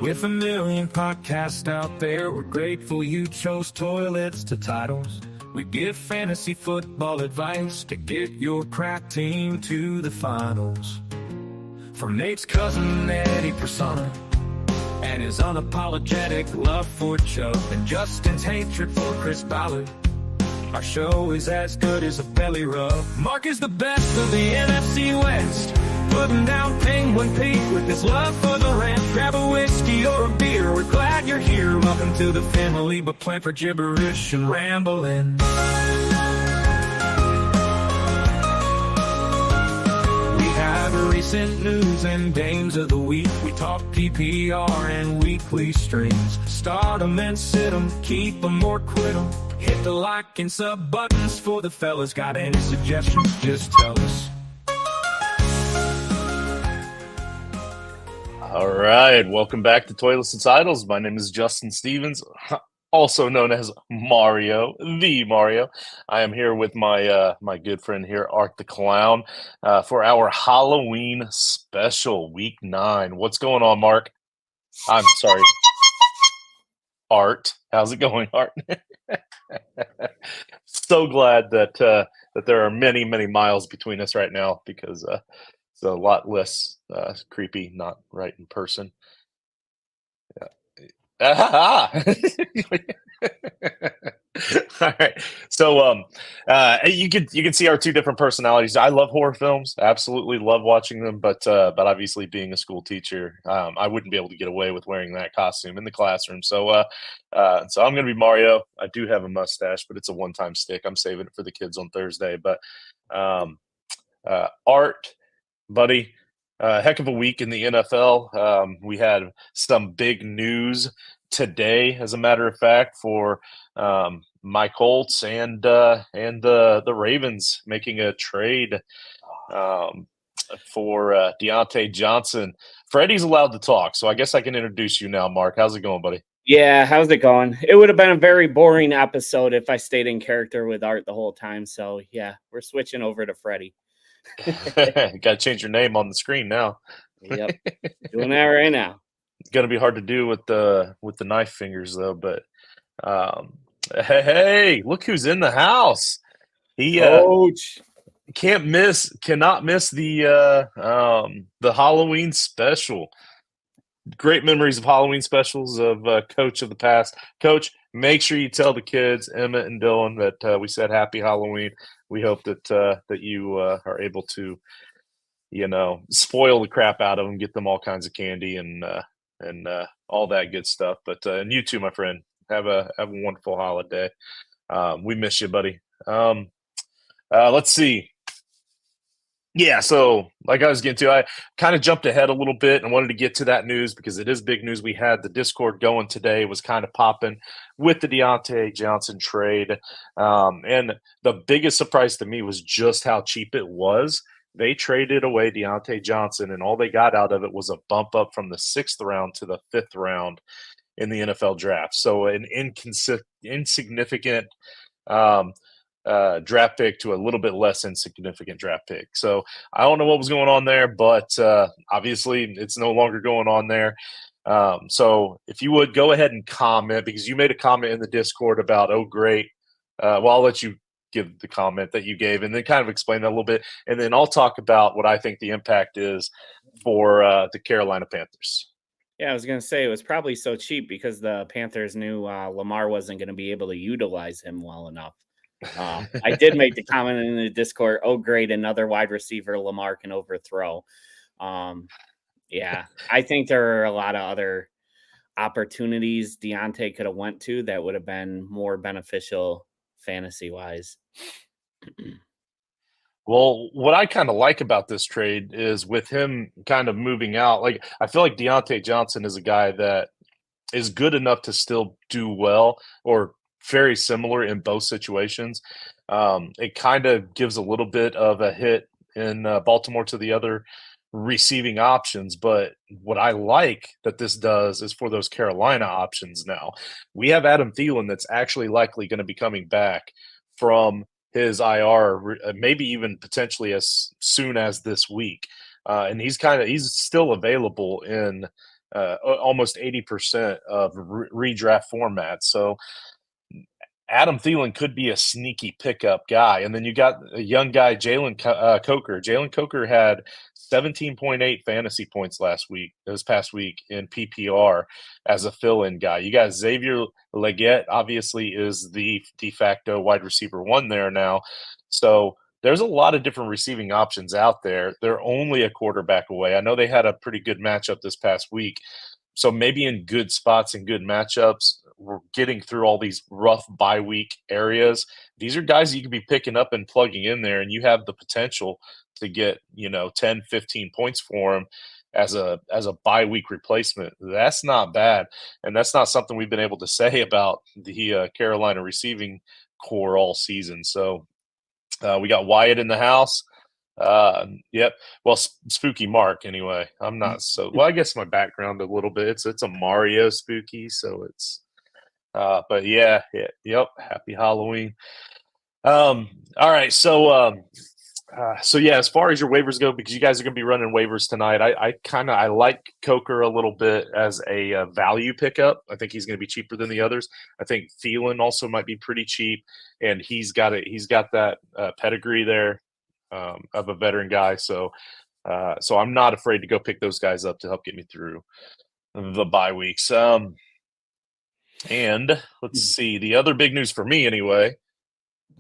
With a million podcasts out there, we're grateful you chose toilets to titles. We give fantasy football advice to get your crack team to the finals. From Nate's cousin Eddie Persona and his unapologetic love for Chubb and Justin's hatred for Chris Ballard, our show is as good as a belly rub. Mark is the best of the NFC West, putting down Penguin Pete with his love for the ranch. Grab a whiskey or a beer, we're glad you're here. Welcome to the family, but plan for gibberish and rambling. We have recent news and games of the week. We talk PPR and weekly streams. Start 'em and sit 'em, keep 'em or quit 'em. Hit the like and sub buttons for the fellas. Got any suggestions? Just tell us. All right, welcome back to Toilets and Titles. My name is Justin Stevens, also known as Mario, the Mario. I am here with my my good friend here, Art the Clown, for our Halloween special, Week 9. What's going on, Mark? I'm sorry, Art. How's it going, Art? So glad that that there are many, many miles between us right now because it's a lot less creepy, not right in person. Yeah. All right. So you can see our two different personalities. I love horror films, absolutely love watching them, but obviously being a school teacher, I wouldn't be able to get away with wearing that costume in the classroom. So I'm going to be Mario. I do have a mustache, but it's a one-time stick. I'm saving it for the kids on Thursday. But Art, buddy, heck of a week in the NFL. We had some big news today, as a matter of fact, for my Colts and the Ravens making a trade for Diontae Johnson. Freddie's allowed to talk, so I guess I can introduce you now, Mark. How's it going, buddy? Yeah, how's it going? It would have been a very boring episode if I stayed in character with Art the whole time. So yeah, we're switching over to Freddie. Got to change your name on the screen now. Yep, doing that right now. It's gonna be hard to do with the knife fingers though. But hey, look who's in the house. He Coach. cannot miss the Halloween special. Great memories of Halloween specials of Coach of the past. Coach, make sure you tell the kids, Emmett and Dylan, that we said Happy Halloween. We hope that you are able to, spoil the crap out of them, get them all kinds of candy and all that good stuff. But and you too, my friend, have a wonderful holiday. We miss you, buddy. Let's see. Yeah, so like I was getting to, I kind of jumped ahead a little bit and wanted to get to that news because it is big news. We had the Discord going today, was kind of popping with the Diontae Johnson trade. And the biggest surprise to me was just how cheap it was. They traded away Diontae Johnson, and all they got out of it was a bump up from the 6th round to the 5th round in the NFL draft. So an insignificant draft pick to a little bit less insignificant draft pick. So I don't know what was going on there, but obviously it's no longer going on there. So if you would go ahead and comment, because you made a comment in the Discord about, oh, great. Well, I'll let you give the comment that you gave and then kind of explain that a little bit. And then I'll talk about what I think the impact is for the Carolina Panthers. Yeah, I was going to say it was probably so cheap because the Panthers knew Lamar wasn't going to be able to utilize him well enough. I did make the comment in the Discord, oh, great, another wide receiver Lamar can overthrow. Yeah, I think there are a lot of other opportunities Diontae could have went to that would have been more beneficial fantasy-wise. Well, what I kind of like about this trade is with him kind of moving out, like I feel like Diontae Johnson is a guy that is good enough to still do well or very similar in both situations. It kind of gives a little bit of a hit in Baltimore to the other receiving options. But what I like that this does is for those Carolina options now. We have Adam Thielen that's actually likely going to be coming back from his IR, maybe even potentially as soon as this week. And he's still available in almost 80% of redraft formats. So Adam Thielen could be a sneaky pickup guy. And then you got a young guy, Jalen Coker. Jalen Coker had 17.8 fantasy points this past week in PPR as a fill-in guy. You got Xavier Leggett, obviously, is the de facto wide receiver one there now. So there's a lot of different receiving options out there. They're only a quarterback away. I know they had a pretty good matchup this past week. So maybe in good spots and good matchups, we're getting through all these rough bye week areas. These are guys you could be picking up and plugging in there, and you have the potential to get 10, 15 points for them as a bye week replacement. That's not bad, and that's not something we've been able to say about the Carolina receiving core all season. So we got Wyatt in the house. Yep. Well, spooky Mark anyway. I'm not so well. I guess my background a little bit. It's a Mario spooky, so it's. But yeah. Yep. Happy Halloween. All right. So yeah. As far as your waivers go, because you guys are going to be running waivers tonight, I like Coker a little bit as a value pickup. I think he's going to be cheaper than the others. I think Thielen also might be pretty cheap, and he's got that pedigree there. Of a veteran guy, so I'm not afraid to go pick those guys up to help get me through the bye weeks. And let's see, the other big news for me anyway,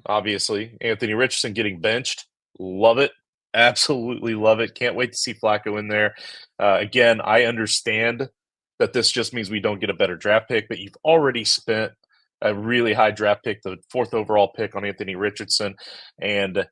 obviously, Anthony Richardson getting benched. Love it. Absolutely love it. Can't wait to see Flacco in there. Again, I understand that this just means we don't get a better draft pick, but you've already spent a really high draft pick, the 4th overall pick on Anthony Richardson, and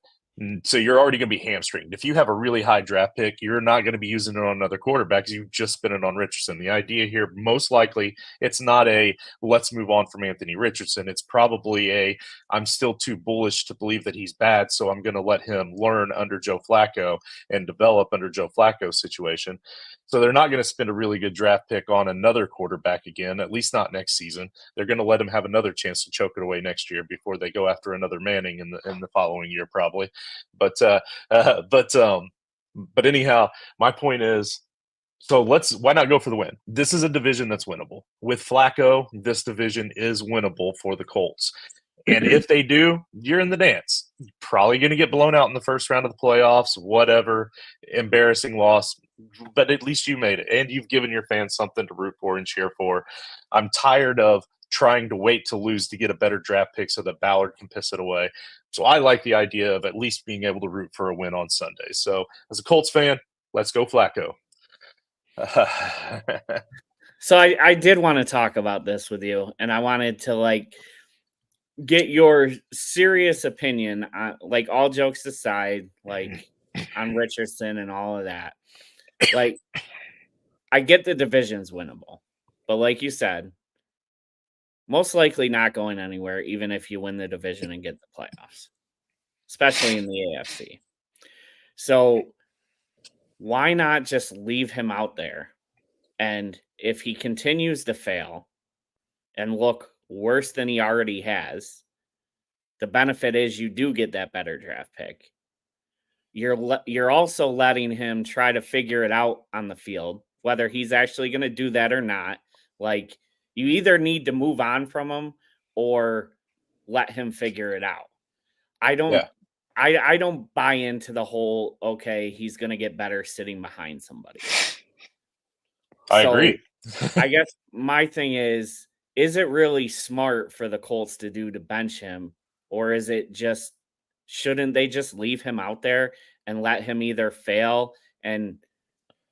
so you're already going to be hamstringed. If you have a really high draft pick, you're not going to be using it on another quarterback because you've just spent it on Richardson. The idea here, most likely, it's not a let's move on from Anthony Richardson. It's probably I'm still too bullish to believe that he's bad, so I'm going to let him learn under Joe Flacco and develop under Joe Flacco's situation. So they're not going to spend a really good draft pick on another quarterback again, at least not next season. They're going to let him have another chance to choke it away next year before they go after another Manning in the following year, probably. But anyhow, my point is, so why not go for the win? This is a division that's winnable. With Flacco, this division is winnable for the Colts. And if they do, you're in the dance. You're probably going to get blown out in the first round of the playoffs, whatever, embarrassing loss. But at least you made it, and you've given your fans something to root for and cheer for. I'm tired of trying to wait to lose to get a better draft pick so that Ballard can piss it away. So I like the idea of at least being able to root for a win on Sunday. So as a Colts fan, let's go Flacco. So I did want to talk about this with you, and I wanted to get your serious opinion on, all jokes aside, on Richardson and all of that. I get the division's winnable, but like you said, most likely not going anywhere, even if you win the division and get the playoffs, especially in the AFC. So why not just leave him out there? And if he continues to fail and look worse than he already has, the benefit is you do get that better draft pick. You're also letting him try to figure it out on the field, whether he's actually going to do that or not. You either need to move on from him or let him figure it out. I don't buy into the whole, okay, he's going to get better sitting behind somebody. I agree. I guess my thing is it really smart for the Colts to bench him, or is it just, shouldn't they just leave him out there and let him either fail and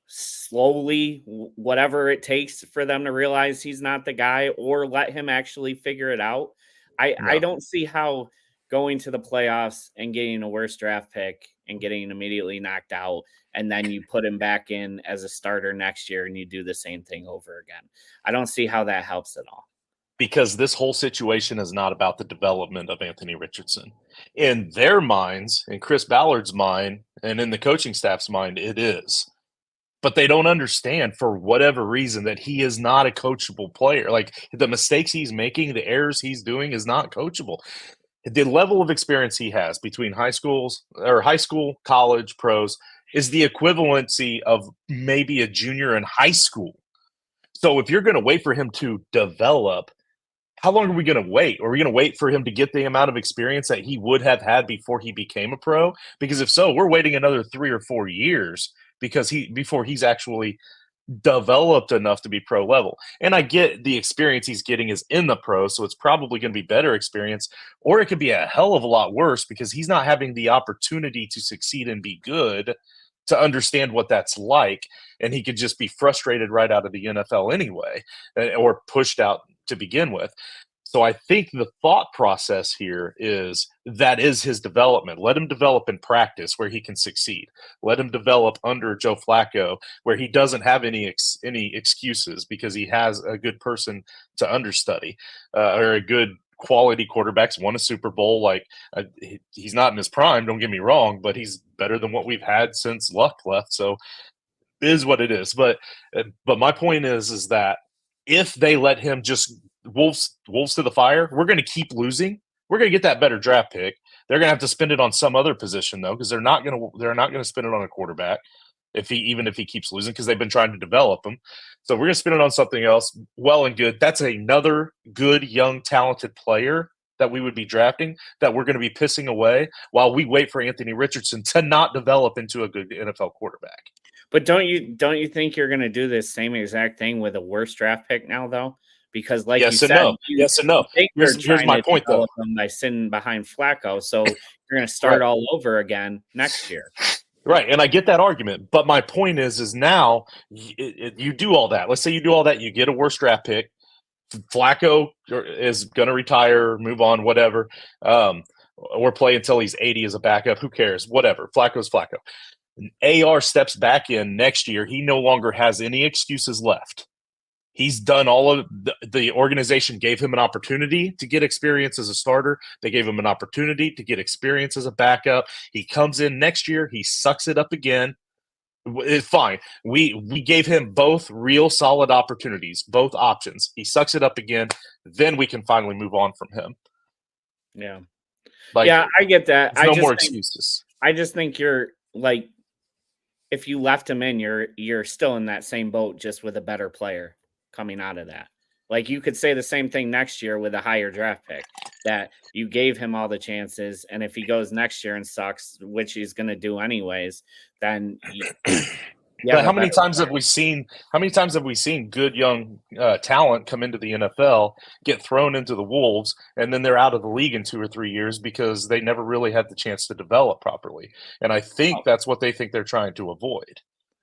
slowly, whatever it takes for them to realize he's not the guy, or let him actually figure it out? I don't see how going to the playoffs and getting a worse draft pick and getting immediately knocked out, and then you put him back in as a starter next year and you do the same thing over again. I don't see how that helps at all. Because this whole situation is not about the development of Anthony Richardson. In their minds, in Chris Ballard's mind, and in the coaching staff's mind, it is. But they don't understand, for whatever reason, that he is not a coachable player. The mistakes he's making, the errors he's doing is not coachable. The level of experience he has between high school, college, pros is the equivalency of maybe a junior in high school. So if you're going to wait for him to develop, how long are we going to wait? Are we going to wait for him to get the amount of experience that he would have had before he became a pro? Because if so, we're waiting another 3 or 4 years before he's actually developed enough to be pro level. And I get the experience he's getting is in the pro, so it's probably going to be better experience, or it could be a hell of a lot worse because he's not having the opportunity to succeed and be good to understand what that's like, and he could just be frustrated right out of the NFL anyway, or pushed out to begin with. So I think the thought process here is that is his development. Let him develop in practice where he can succeed. Let him develop under Joe Flacco where he doesn't have any excuses because he has a good person to understudy, or a good quality quarterbacks, won a Super Bowl. Like, he's not in his prime, don't get me wrong, but he's better than what we've had since Luck left. So it is what it is. But my point is that if they let him just wolves to the fire, we're going to keep losing. We're going to get that better draft pick. They're going to have to spend it on some other position though, because they're not going to spend it on a quarterback even if he keeps losing, because they've been trying to develop him. So we're going to spend it on something else. Well and good. That's another good, young, talented player that we would be drafting that we're going to be pissing away while we wait for Anthony Richardson to not develop into a good NFL quarterback. But don't you think you're going to do this same exact thing with a worse draft pick now, though? Because, like yes you said, yes and no. Here's my point, though. By sitting behind Flacco, so you're going to start all over again next year. Right, and I get that argument, but my point is now you do all that. Let's say you do all that, you get a worse draft pick. Flacco is going to retire, move on, whatever, or play until he's 80 as a backup. Who cares? Whatever. Flacco's Flacco. AR steps back in next year. He no longer has any excuses left. He's done all of the organization gave him an opportunity to get experience as a starter. They gave him an opportunity to get experience as a backup. He comes in next year. He sucks it up again. It's fine. We gave him both real solid opportunities, both options. He sucks it up again. Then we can finally move on from him. Yeah. Yeah, I get that. No more excuses. I just think you're like, if you left him in, you're still in that same boat, just with a better player coming out of that. Like, you could say the same thing next year with a higher draft pick, that you gave him all the chances, and if he goes next year and sucks, which he's going to do anyways, then but how many times have we seen good young talent come into the NFL, get thrown into the wolves, and then they're out of the league in 2 or 3 years because they never really had the chance to develop properly? And I think that's what they think they're trying to avoid.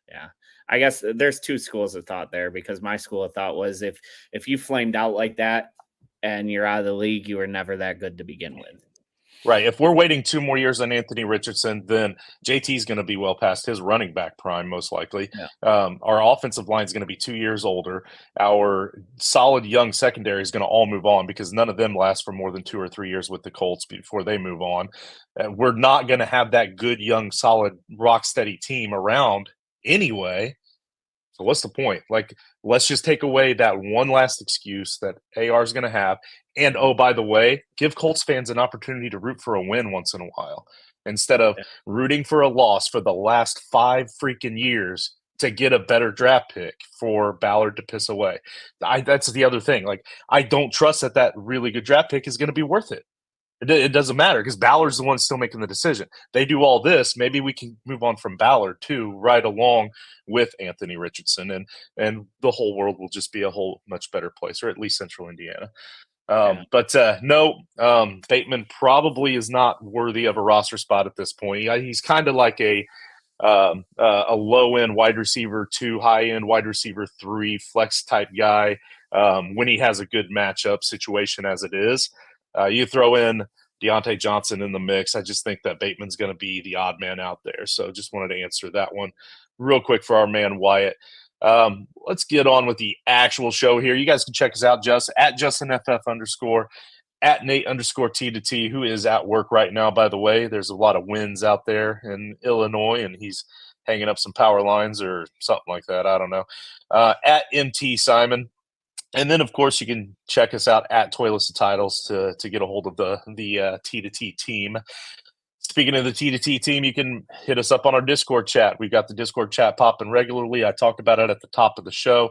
Yeah. I guess there's two schools of thought there, because my school of thought was if you flamed out like that and you're out of the league, you were never that good to begin with. Right. If we're waiting 2 more years on Anthony Richardson, then JT's going to be well past his running back prime, most likely. Yeah. Our offensive line is going to be 2 years older. Our solid young secondary is going to all move on, because none of them last for more than 2 or 3 years with the Colts before they move on. We're not going to have that good, young, solid, rock steady team around anyway. So what's the point? Like, let's just take away that one last excuse that AR is going to have. And, oh, by the way, give Colts fans an opportunity to root for a win once in a while, instead of rooting for a loss for the last 5 freaking years to get a better draft pick for Ballard to piss away. That's the other thing. Like, I don't trust that really good draft pick is going to be worth it. It doesn't matter, because Ballard's the one still making the decision. They do all this, maybe we can move on from Ballard too, right along with Anthony Richardson, and the whole world will just be a whole much better place, or at least Central Indiana. But no, Bateman probably is not worthy of a roster spot at this point. He's kind of like a low-end wide receiver 2, high-end wide receiver 3 flex type guy when he has a good matchup situation as it is. You throw in Diontae Johnson in the mix, I just think that Bateman's going to be the odd man out there. So just wanted to answer that one real quick for our man Wyatt. Let's get on with the actual show here. You guys can check us out at JustinFF_, at Nate_T2T, who is at work right now, by the way. There's a lot of winds out there in Illinois, and he's hanging up some power lines or something like that. I don't know. At MT Simon. And then, of course, you can check us out at Toyless of Titles to get a hold of the T2T team. Speaking of the T2T team, you can hit us up on our Discord chat. We've got the Discord chat popping regularly. I talked about it at the top of the show.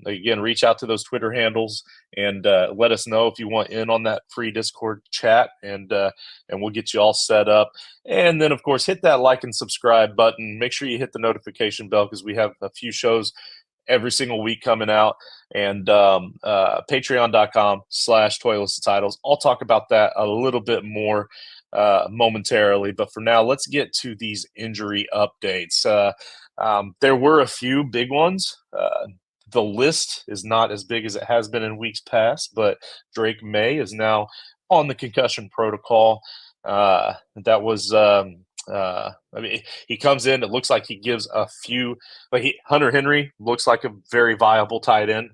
Again, reach out to those Twitter handles and let us know if you want in on that free Discord chat, and we'll get you all set up. And then, of course, hit that like and subscribe button. Make sure you hit the notification bell because we have a few shows every single week coming out, and patreon.com/toilets-to-titles. I'll talk about that a little bit more momentarily, but for now, let's get to these injury updates. There were a few big ones. The list is not as big as it has been in weeks past, but Drake May is now on the concussion protocol. That was I mean, he comes in. It looks like he gives a few. Hunter Henry looks like a very viable tight end,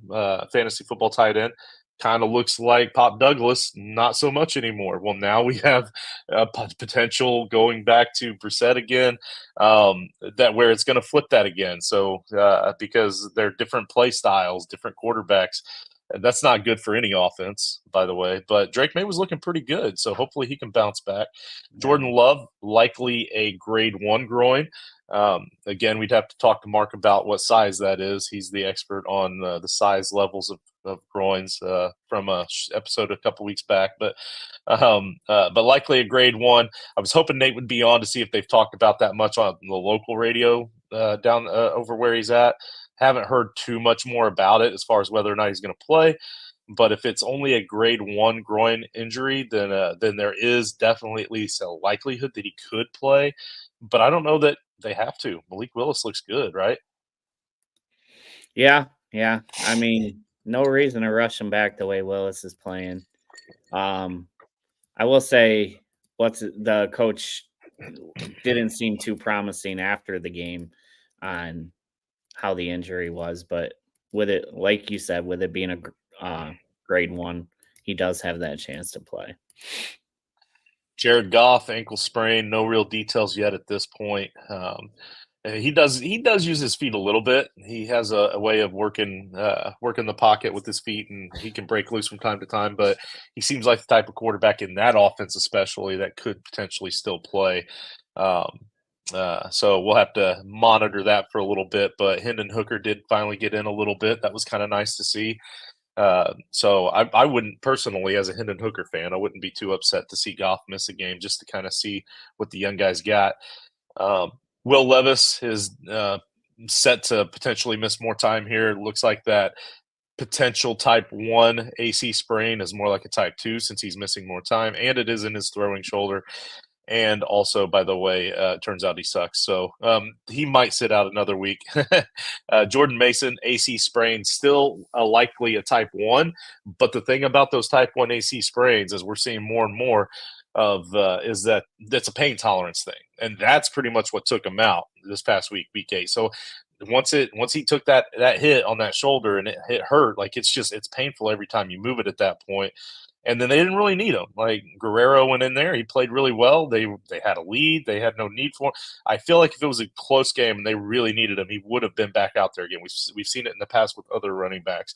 fantasy football tight end. Kind of looks like Pop Douglas, not so much anymore. Well, now we have potential going back to Brissett again, that where it's going to flip that again. So because they're different play styles, different quarterbacks. That's not good for any offense, by the way. But Drake May was looking pretty good, so hopefully he can bounce back. Jordan Love, likely a grade 1 groin. Again, we'd have to talk to Mark about what size that is. He's the expert on the size levels of groins from a episode a couple weeks back. But likely a grade 1. I was hoping Nate would be on to see if they've talked about that much on the local radio down over where he's at. Haven't heard too much more about it as far as whether or not he's going to play. But if it's only a grade 1 groin injury, then there is definitely at least a likelihood that he could play. But I don't know that they have to. Malik Willis looks good, right? Yeah. I mean, no reason to rush him back the way Willis is playing. I will say, the coach didn't seem too promising after the game on how the injury was, but with it, like you said, with it being a grade 1, he does have that chance to play. Jared Goff, ankle sprain, no real details yet at this point. He does use his feet a little bit. He has a way of working the pocket with his feet, and he can break loose from time to time. But he seems like the type of quarterback in that offense, especially, that could potentially still play. So we'll have to monitor that for a little bit. But Hendon Hooker did finally get in a little bit. That was kind of nice to see. So I wouldn't personally, as a Hendon Hooker fan, I wouldn't be too upset to see Goff miss a game just to kind of see what the young guys got. Will Levis is set to potentially miss more time here. It looks like that potential type 1 AC sprain is more like a type 2 since he's missing more time, and it is in his throwing shoulder. And also, by the way, turns out he sucks. So he might sit out another week. Jordan Mason, AC sprain, still likely a type 1. But the thing about those type 1 AC sprains, as we're seeing more and more of, is that that's a pain tolerance thing. And that's pretty much what took him out this past week, week 8. So once he took that hit on that shoulder and it hurt, like it's painful every time you move it at that point. And then they didn't really need him. Like Guerrero went in there. He played really well. They had a lead. They had no need for him. I feel like if it was a close game and they really needed him, he would have been back out there again. We've seen it in the past with other running backs.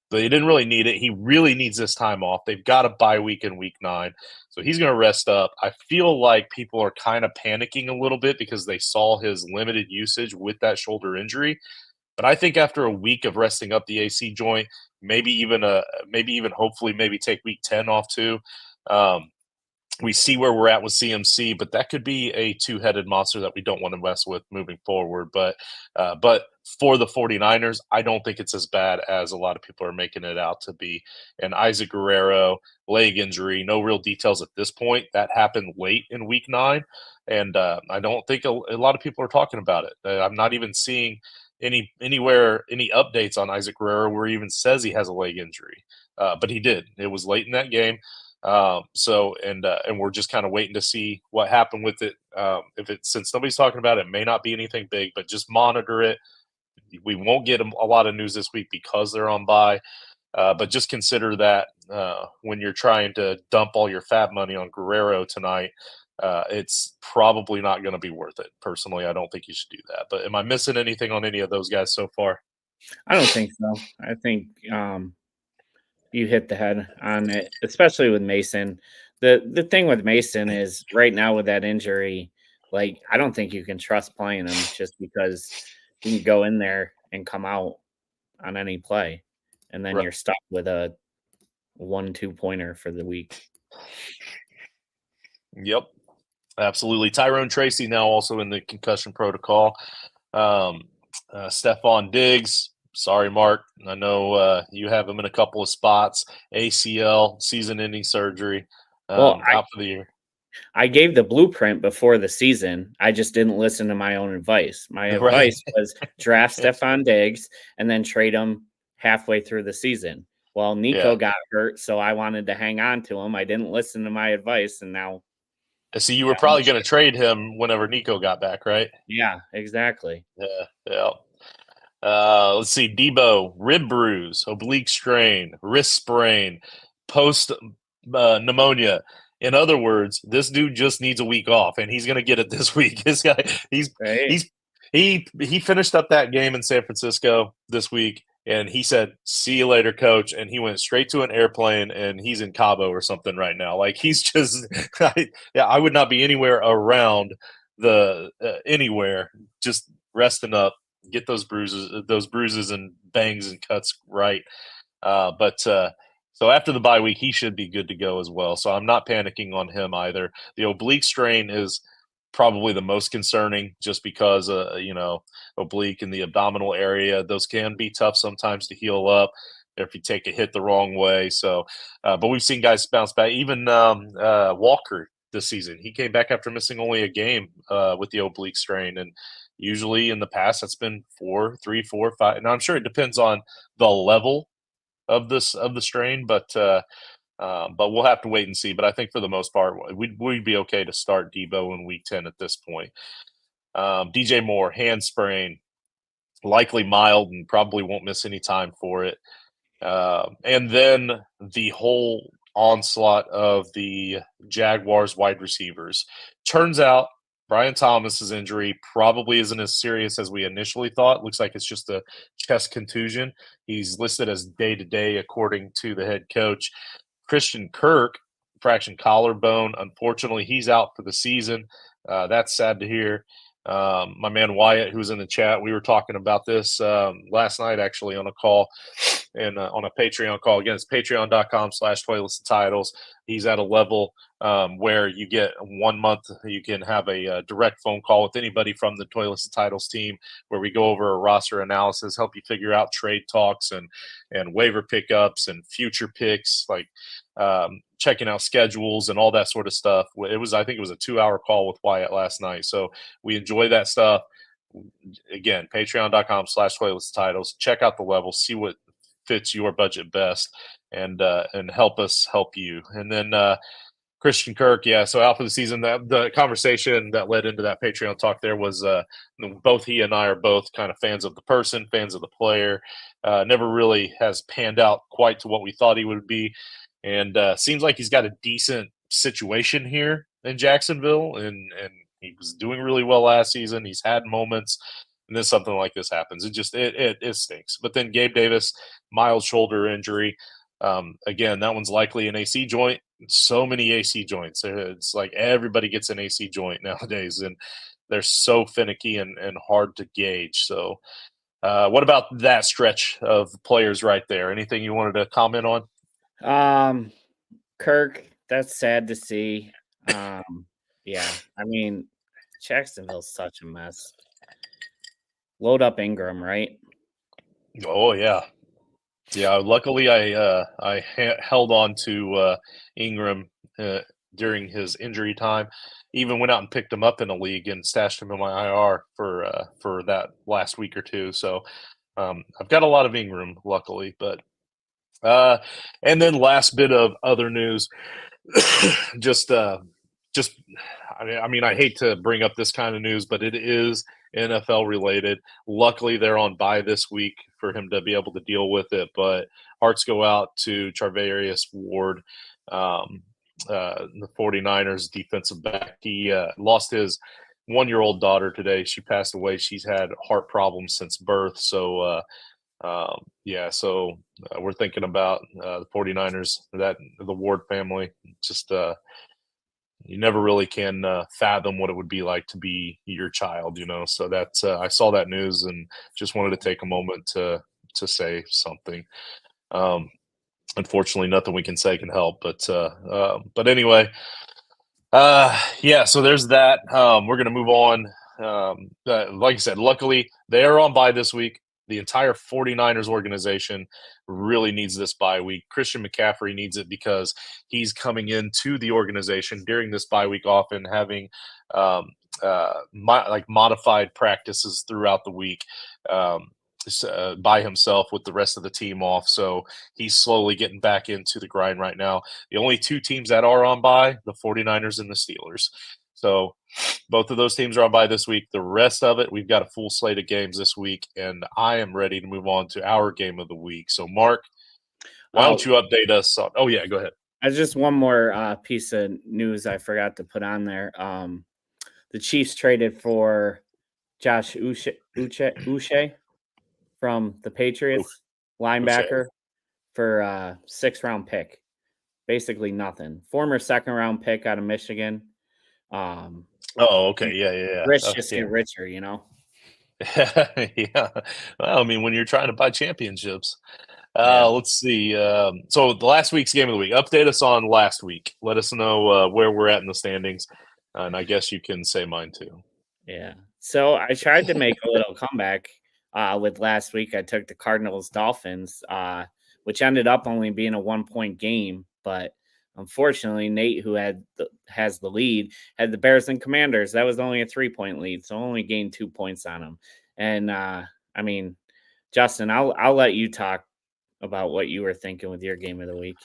But they didn't really need it. He really needs this time off. They've got a bye week in week 9. So he's going to rest up. I feel like people are kind of panicking a little bit because they saw his limited usage with that shoulder injury. But I think after a week of resting up the AC joint, maybe even hopefully maybe take week 10 off too. We see where we're at with CMC, but that could be a 2-headed monster that we don't want to mess with moving forward. But for the 49ers, I don't think it's as bad as a lot of people are making it out to be. And Isaac Guerrero, leg injury, no real details at this point. That happened late in week 9. And I don't think a lot of people are talking about it. I'm not even seeing anywhere any updates on Isaac Guerrero where he even says he has a leg injury. But he did. It was late in that game. And we're just kind of waiting to see what happened with it. Since nobody's talking about it, it may not be anything big, but just monitor it. We won't get a lot of news this week because they're on bye. But just consider that when you're trying to dump all your fab money on Guerrero tonight, it's probably not going to be worth it. Personally, I don't think you should do that. But am I missing anything on any of those guys so far? I don't think so. I think you hit the head on it, especially with Mason. The thing with Mason is right now with that injury, like I don't think you can trust playing him just because he can go in there and come out on any play, and then Right. you're stuck with a 1-2 pointer for the week. Yep, absolutely. Tyrone Tracy now also in the concussion protocol. Stephon Diggs, sorry, Mark. I know you have him in a couple of spots. ACL, season-ending surgery, Well, out for the year. I gave the blueprint before the season. I just didn't listen to my own advice. My Right. advice was draft Stephon Diggs and then trade him halfway through the season. Well, Nico Yeah. got hurt, so I wanted to hang on to him. I didn't listen to my advice, and now So you were probably going to trade him whenever Nico got back, right? yeah, exactly. Yeah. Let's see. Debo, rib bruise, oblique strain, wrist sprain, post pneumonia. In other words, this dude just needs a week off, and he's going to get it this week. This guy, Right. he finished up that game in San Francisco this week, and he said, "See you later, coach." And he went straight to an airplane, and he's in Cabo or something right now. Like he's just, I would not be anywhere around the anywhere, just resting up, get those bruises and bangs and cuts right. So after the bye week, he should be good to go as well. So I'm not panicking on him either. The oblique strain is probably the most concerning just because, oblique in the abdominal area, those can be tough sometimes to heal up if you take a hit the wrong way. So, but we've seen guys bounce back. Even Walker this season, he came back after missing only a game with the oblique strain. And usually in the past, that's been 3, 4, 5. And I'm sure it depends on the level of the strain, but we'll have to wait and see. But I think for the most part, we'd be okay to start Debo in week 10 at this point. DJ Moore, hand sprain, likely mild and probably won't miss any time for it. And then the whole onslaught of the Jaguars wide receivers. Turns out Brian Thomas's injury probably isn't as serious as we initially thought. Looks like it's just a chest contusion. He's listed as day-to-day according to the head coach. Christian Kirk, fractured collarbone. Unfortunately, he's out for the season. That's sad to hear. My man Wyatt, who was in the chat, we were talking about this last night actually on a call and on a Patreon call. Again, it's patreon.com/toilets and titles. He's at a level where you get 1 month, you can have a direct phone call with anybody from the Toilets and Titles team where we go over a roster analysis, help you figure out trade talks and waiver pickups and future picks, like checking out schedules and all that sort of stuff. I think it was a 2-hour call with Wyatt last night. So we enjoy that stuff. Again, patreon.com/toilets titles. Check out the level, see what fits your budget best, and help us help you. And then Christian Kirk, so out for the season. The conversation that led into that Patreon talk there was both he and I are both kind of fans of the person, fans of the player. Never really has panned out quite to what we thought he would be. And seems like he's got a decent situation here in Jacksonville, and he was doing really well last season. He's had moments, and then something like this happens. It stinks. But then Gabe Davis, mild shoulder injury. Again, that one's likely an AC joint. So many AC joints. It's like everybody gets an AC joint nowadays, and they're so finicky and hard to gauge. So what about that stretch of players right there? Anything you wanted to comment on? Kirk, that's sad to see. Yeah, I mean, Jacksonville's such a mess. Load up Ingram, right? Oh yeah. Luckily I held on to Ingram during his injury time. Even went out and picked him up in a league and stashed him in my IR for that last week or two. So I've got a lot of Ingram, luckily. But and then last bit of other news, just I mean I hate to bring up this kind of news, but it is NFL related. Luckily, they're on bye this week for him to be able to deal with it. But hearts go out to Charvarius Ward, the 49ers defensive back. He lost his 1-year-old daughter today. She passed away. She's had heart problems since birth. So, we're thinking about the 49ers, the Ward family. just you never really can fathom what it would be like to be your child, So that's I saw that news and just wanted to take a moment to say something. Unfortunately, nothing we can say can help, but anyway, yeah. So there's that. We're gonna move on. Like I said, luckily they are on bye this week. The entire 49ers organization really needs this bye week. Christian McCaffrey needs it because he's coming into the organization during this bye week, often having modified practices throughout the week. By himself with the rest of the team off. So he's slowly getting back into the grind right now. The only two teams that are on bye, the 49ers and the Steelers. So both of those teams are on bye this week. The rest of it, we've got a full slate of games this week, and I am ready to move on to our game of the week. So, Mark, why don't you update us on – oh, yeah, go ahead. Just one more piece of news I forgot to put on there. The Chiefs traded for Josh Uche from the Patriots, linebacker, for a 6th-round pick. Basically nothing. Former 2nd-round pick out of Michigan. Okay. Yeah. Rich just get richer, Yeah. Well, I mean, when you're trying to buy championships. Let's see. So the last week's game of the week. Update us on last week. Let us know where we're at in the standings. And I guess you can say mine too. Yeah. So I tried to make a little comeback with last week. I took the Cardinals-Dolphins, which ended up only being a 1-point game. But unfortunately, Nate, who has the lead, had the Bears and Commanders. That was only a 3-point lead, so only gained 2 points on them. And I mean, Justin, I'll let you talk about what you were thinking with your game of the week.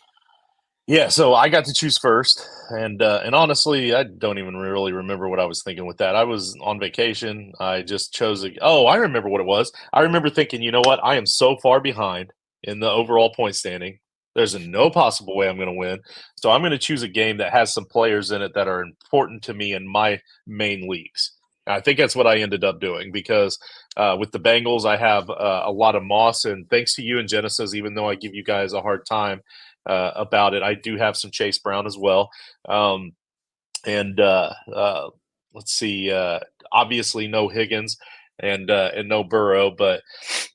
Yeah, so I got to choose first, and honestly, I don't even really remember what I was thinking with that. I was on vacation. I just chose I remember what it was. I remember thinking, you know what? I am so far behind in the overall point standing. There's no possible way I'm going to win. So I'm going to choose a game that has some players in it that are important to me in my main leagues. And I think that's what I ended up doing because with the Bengals, I have a lot of moss, and thanks to you and Genesis, even though I give you guys a hard time about it, I do have some Chase Brown as well. Let's see, obviously no Higgins and no Burrow, but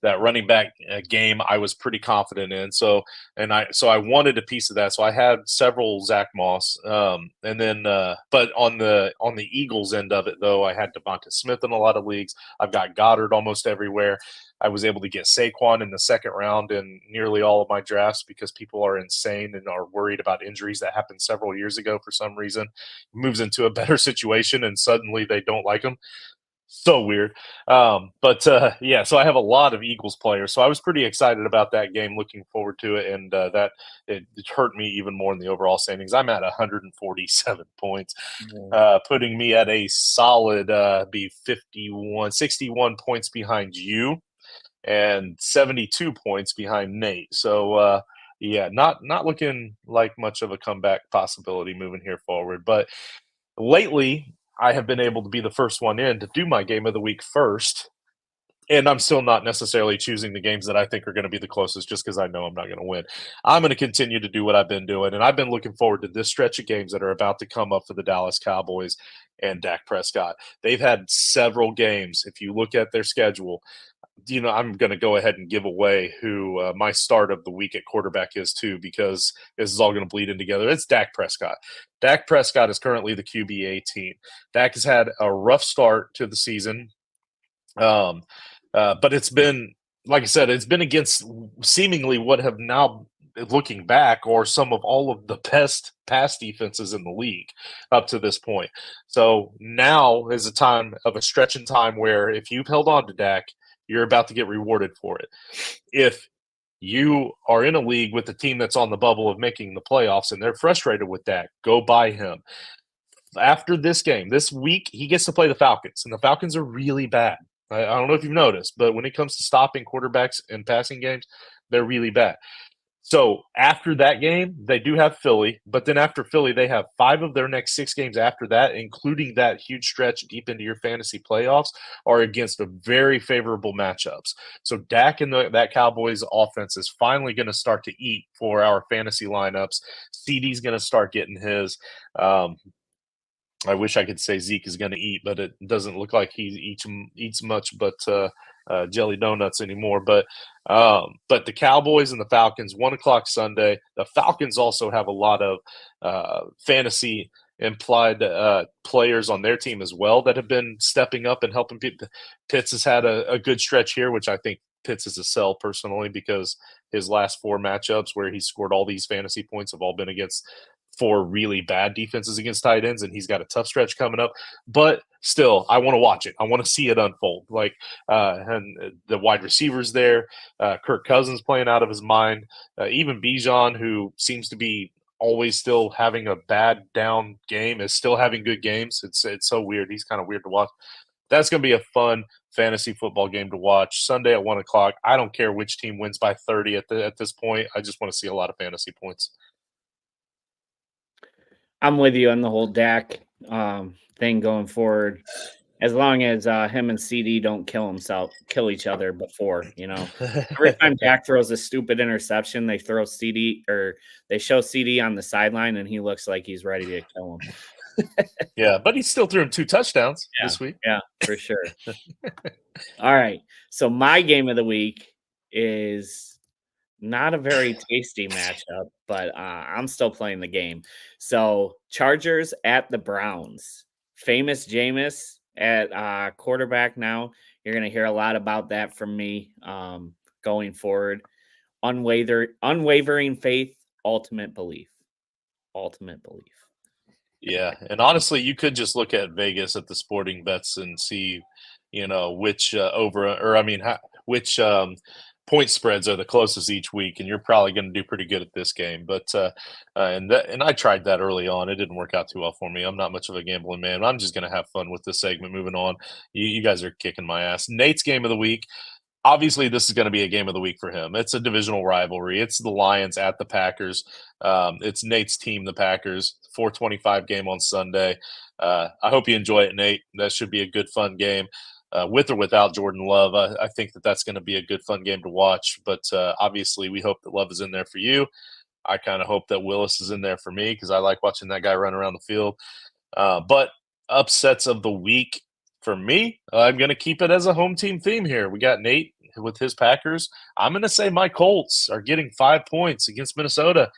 that running back game I was pretty confident in. So I wanted a piece of that. So I had several Zach Moss, and then but on the Eagles end of it though, I had Devonta Smith in a lot of leagues. I've got Goddard almost everywhere. I was able to get Saquon in the 2nd round in nearly all of my drafts because people are insane and are worried about injuries that happened several years ago for some reason. Moves into a better situation and suddenly they don't like him. So weird. Yeah, so I have a lot of Eagles players. So I was pretty excited about that game, looking forward to it. And it hurt me even more in the overall standings. I'm at 147 points, putting me at a solid 61 points behind you and 72 points behind Nate. So, yeah, not looking like much of a comeback possibility moving here forward. But lately, I have been able to be the first one in to do my game of the week first, and I'm still not necessarily choosing the games that I think are going to be the closest just because I know I'm not going to win. I'm going to continue to do what I've been doing, and I've been looking forward to this stretch of games that are about to come up for the Dallas Cowboys and Dak Prescott. They've had several games. If you look at their schedule, I'm going to go ahead and give away who my start of the week at quarterback is too, because this is all going to bleed in together. It's Dak Prescott. Dak Prescott is currently the QB 18. Dak has had a rough start to the season, but it's been, like I said, it's been against seemingly what have now, looking back, or some of all of the best pass defenses in the league up to this point. So now is a time of a stretch in time where if you've held on to Dak, you're about to get rewarded for it. If you are in a league with a team that's on the bubble of making the playoffs and they're frustrated with that, go buy him. After this game, this week, he gets to play the Falcons, and the Falcons are really bad. I don't know if you've noticed, but when it comes to stopping quarterbacks in passing games, they're really bad. So after that game, they do have Philly, but then after Philly, they have 5 of their next 6 games after that, including that huge stretch deep into your fantasy playoffs, are against a very favorable matchups. So Dak and that Cowboys offense is finally going to start to eat for our fantasy lineups. CD's going to start getting his. I wish I could say Zeke is going to eat, but it doesn't look like he eats much but jelly donuts anymore. But the Cowboys and the Falcons, 1:00 Sunday. The Falcons also have a lot of fantasy implied players on their team as well that have been stepping up and helping people. Pitts has had a good stretch here, which I think Pitts is a sell personally because his last 4 matchups where he scored all these fantasy points have all been against 4 really bad defenses against tight ends, and he's got a tough stretch coming up. But still, I want to watch it. I want to see it unfold. And the wide receivers there, Kirk Cousins playing out of his mind, even Bijan, who seems to be always still having a bad down game, is still having good games. It's so weird. He's kind of weird to watch. That's going to be a fun fantasy football game to watch Sunday at 1:00. I don't care which team wins by 30 at this point. I just want to see a lot of fantasy points. I'm with you on the whole Dak thing going forward. As long as him and CD don't kill each other before, Every time Dak throws a stupid interception, they throw CD or they show CD on the sideline, and he looks like he's ready to kill him. Yeah, but he still threw him 2 touchdowns this week. Yeah, for sure. All right. So my game of the week is not a very tasty matchup, but I'm still playing the game. So Chargers at the Browns. Famous Jameis at quarterback now. You're going to hear a lot about that from me going forward. Unwavering faith, ultimate belief. Ultimate belief. Yeah, and honestly, you could just look at Vegas at the sporting bets and see, which which point spreads are the closest each week, and you're probably going to do pretty good at this game. But and I tried that early on; it didn't work out too well for me. I'm not much of a gambling man. I'm just going to have fun with this segment. Moving on, you guys are kicking my ass. Nate's game of the week. Obviously, this is going to be a game of the week for him. It's a divisional rivalry. It's the Lions at the Packers. It's Nate's team, the Packers. 4:25 game on Sunday. I hope you enjoy it, Nate. That should be a good, fun game. With or without Jordan Love, I think that's going to be a good, fun game to watch. But obviously, we hope that Love is in there for you. I kind of hope that Willis is in there for me because I like watching that guy run around the field. But upsets of the week for me, I'm going to keep it as a home team theme here. We got Nate with his Packers. I'm going to say my Colts are getting 5 points against Minnesota.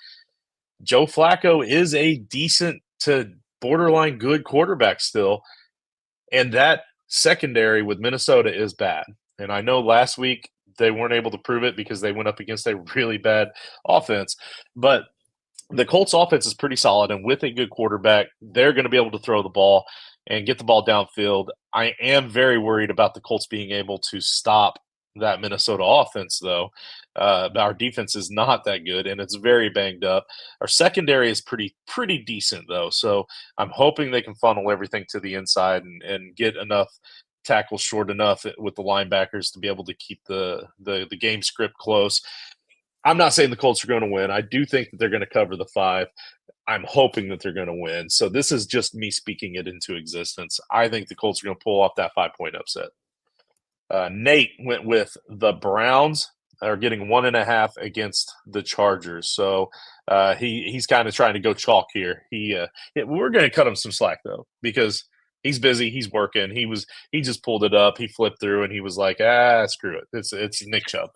Joe Flacco is a decent to borderline good quarterback still, and that secondary with Minnesota is bad. And I know last week they weren't able to prove it because they went up against a really bad offense, but the Colts offense is pretty solid, and with a good quarterback, they're going to be able to throw the ball and get the ball downfield. I am very worried about the Colts being able to stop that Minnesota offense, though. Our defense is not that good, and it's very banged up. Our secondary is pretty decent, though, so I'm hoping they can funnel everything to the inside and get enough tackles short enough with the linebackers to be able to keep the game script close. I'm not saying the Colts are going to win. I do think that they're going to cover the 5. I'm hoping that they're going to win. So this is just me speaking it into existence. I think the Colts are going to pull off that 5-point upset. Nate went with the Browns are getting 1.5 against the Chargers. So he's kind of trying to go chalk here. We're going to cut him some slack though because he's busy. He's working. He just pulled it up. He flipped through and he was like, screw it. It's Nick Chubb.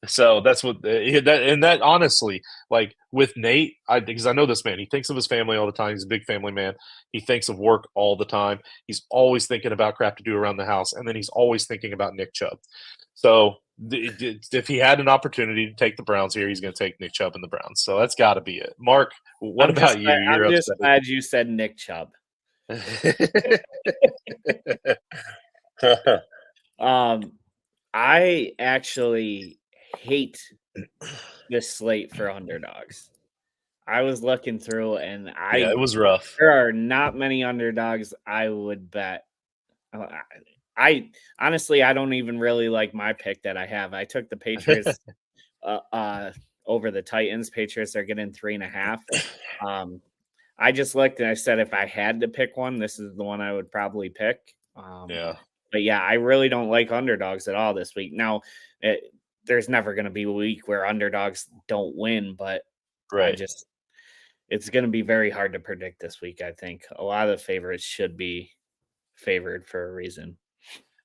So that's what that honestly, like with Nate, because I know this man, he thinks of his family all the time. He's a big family man. He thinks of work all the time. He's always thinking about crap to do around the house, and then he's always thinking about Nick Chubb. So if he had an opportunity to take the Browns here, he's going to take Nick Chubb and the Browns. So that's got to be it. Mark, what about you? I'm just glad you said Nick Chubb. I actually hate this slate for underdogs. I was looking through and it was rough. There are not many underdogs I would bet. I honestly, I don't even really like my pick that I have. I took the Patriots over the Titans. Patriots are getting 3.5. I just looked and I said if I had to pick one, this is the one I would probably pick. Yeah. But yeah, I really don't like underdogs at all this week. Now, there's never going to be a week where underdogs don't win, but Right. it's going to be very hard to predict this week. I think a lot of the favorites should be favored for a reason.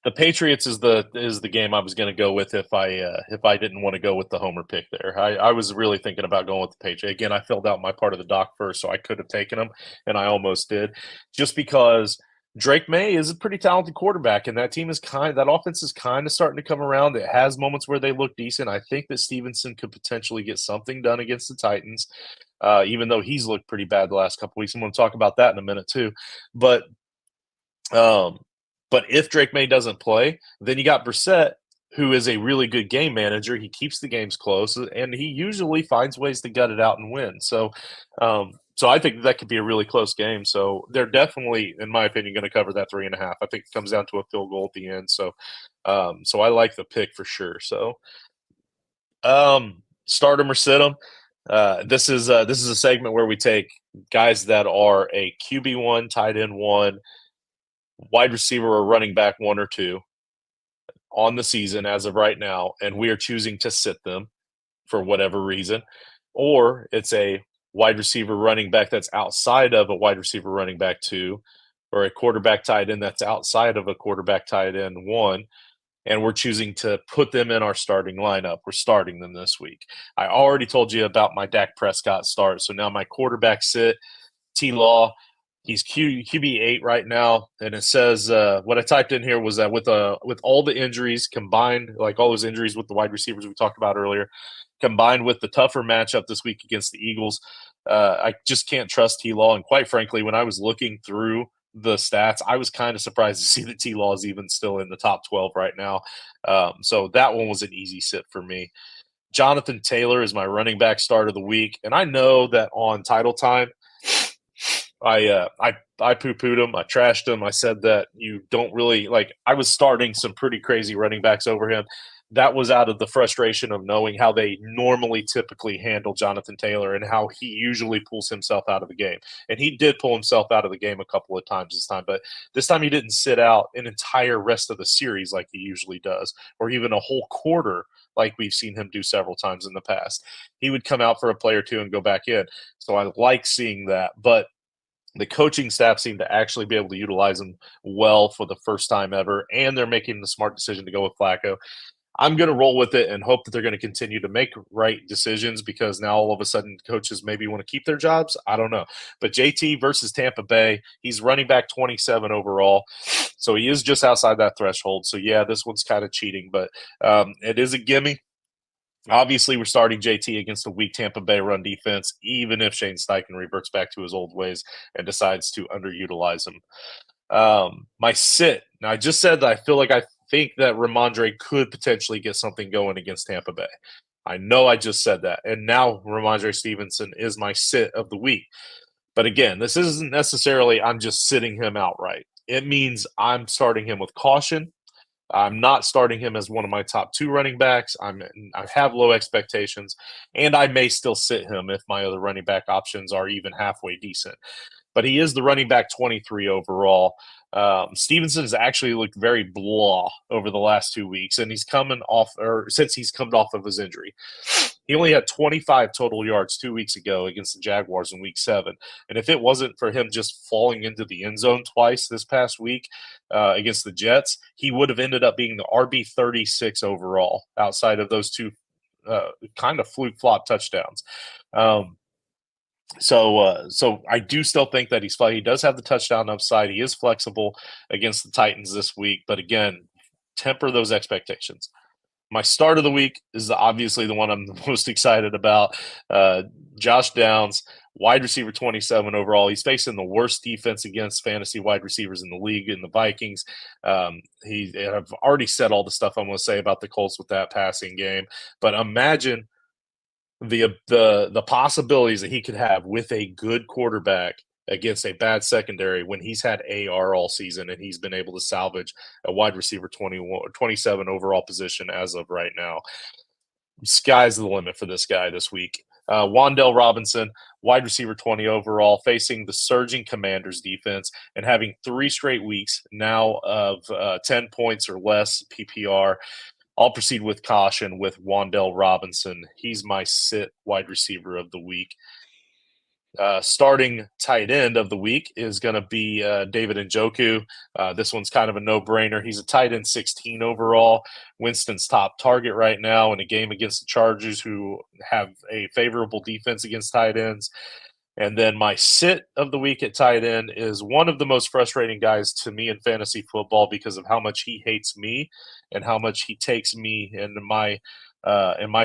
The Patriots is the game I was going to go with if I didn't want to go with the homer pick there. I was really thinking about going with the Patriots. Again, I filled out my part of the doc first, so I could have taken them, and I almost did, just because Drake May is a pretty talented quarterback, and that offense is kind of starting to come around. It has moments where they look decent. I think that Stevenson could potentially get something done against the Titans, even though he's looked pretty bad the last couple weeks. I'm going to talk about that in a minute too, but if Drake May doesn't play, then you got Brissett, who is a really good game manager. He keeps the games close, and he usually finds ways to gut it out and win. So I think that could be a really close game. So they're definitely, in my opinion, going to cover that 3.5. I think it comes down to a field goal at the end. So I like the pick for sure. So start them or sit them. This is a segment where we take guys that are a QB1, tight end 1, wide receiver or running back 1 or 2 on the season as of right now, and we are choosing to sit them for whatever reason, or it's a wide receiver running back that's outside of a wide receiver running back 2, or a quarterback tight end that's outside of a quarterback tight end 1, and we're choosing to put them in our starting lineup. We're starting them this week. I already told you about my Dak Prescott start, so now my quarterback sit, T-Law. He's QB8 right now, and it says what I typed in here was that with all the injuries combined, like all those injuries with the wide receivers we talked about earlier, combined with the tougher matchup this week against the Eagles, I just can't trust T-Law. And quite frankly, when I was looking through the stats, I was kind of surprised to see that T-Law is even still in the top 12 right now. So that one was an easy sit for me. Jonathan Taylor is my running back start of the week, and I know that on Title Time, I poo-pooed him. I trashed him. I said that you don't really like. I was starting some pretty crazy running backs over him. That was out of the frustration of knowing how they typically handle Jonathan Taylor and how he usually pulls himself out of the game. And he did pull himself out of the game a couple of times this time, but this time he didn't sit out an entire rest of the series like he usually does, or even a whole quarter like we've seen him do several times in the past. He would come out for a play or two and go back in. So I like seeing that, but the coaching staff seemed to actually be able to utilize him well for the first time ever, and they're making the smart decision to go with Flacco. I'm going to roll with it and hope that they're going to continue to make right decisions, because now all of a sudden coaches maybe want to keep their jobs. I don't know. But JT versus Tampa Bay, he's running back 27 overall, so he is just outside that threshold. So, yeah, this one's kind of cheating, but it is a gimme. Obviously, we're starting JT against a weak Tampa Bay run defense, even if Shane Steichen reverts back to his old ways and decides to underutilize him. My sit. Now, I just said that I think that Ramondre could potentially get something going against Tampa Bay. I know I just said that. And now Ramondre Stevenson is my sit of the week. But again, this isn't necessarily I'm just sitting him outright. It means I'm starting him with caution. I'm not starting him as one of my top 2 running backs. I have low expectations, and I may still sit him if my other running back options are even halfway decent. But he is the running back 23 overall. Stevenson has actually looked very blah over the last 2 weeks, and since he's come off of his injury. He only had 25 total yards 2 weeks ago against the Jaguars in Week 7. And if it wasn't for him just falling into the end zone twice this past week against the Jets, he would have ended up being the RB 36 overall outside of those 2 kind of fluke-flop touchdowns. So I do still think that he does have the touchdown upside. He is flexible against the Titans this week, but again, temper those expectations. My start of the week is obviously the one I'm the most excited about. Josh Downs, wide receiver 27 overall. He's facing the worst defense against fantasy wide receivers in the league in the Vikings. I've already said all the stuff I'm going to say about the Colts with that passing game, but imagine the possibilities that he could have with a good quarterback against a bad secondary when he's had AR all season and he's been able to salvage a wide receiver 27 overall position as of right now. sky's the limit for this guy this week. Wan'Dale Robinson, wide receiver 20 overall, facing the surging Commanders defense and having 3 straight weeks now of 10 points or less PPR. I'll proceed with caution with Wan'Dale Robinson. He's my sit wide receiver of the week. Starting tight end of the week is going to be David Njoku. This one's kind of a no-brainer. He's a tight end 16 overall. Winston's top target right now in a game against the Chargers, who have a favorable defense against tight ends. And then my sit of the week at tight end is one of the most frustrating guys to me in fantasy football because of how much he hates me and how much he takes me and my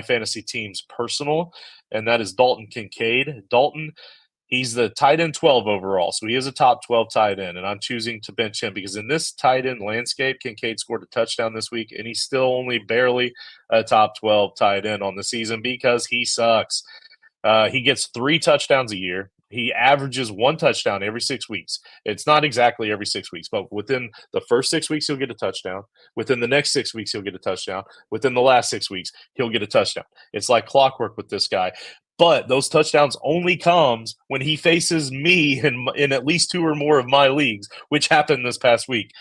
fantasy teams personal, and that is Dalton Kincaid. Dalton, he's the tight end 12 overall, so he is a top 12 tight end, and I'm choosing to bench him because in this tight end landscape, Kincaid scored a touchdown this week, and he's still only barely a top 12 tight end on the season because he sucks. He gets 3 touchdowns a year. He averages 1 touchdown every 6 weeks. It's not exactly every 6 weeks, but within the first 6 weeks, he'll get a touchdown. Within the next 6 weeks, he'll get a touchdown. Within the last 6 weeks, he'll get a touchdown. It's like clockwork with this guy. But those touchdowns only comes when he faces me in at least 2 or more of my leagues, which happened this past week.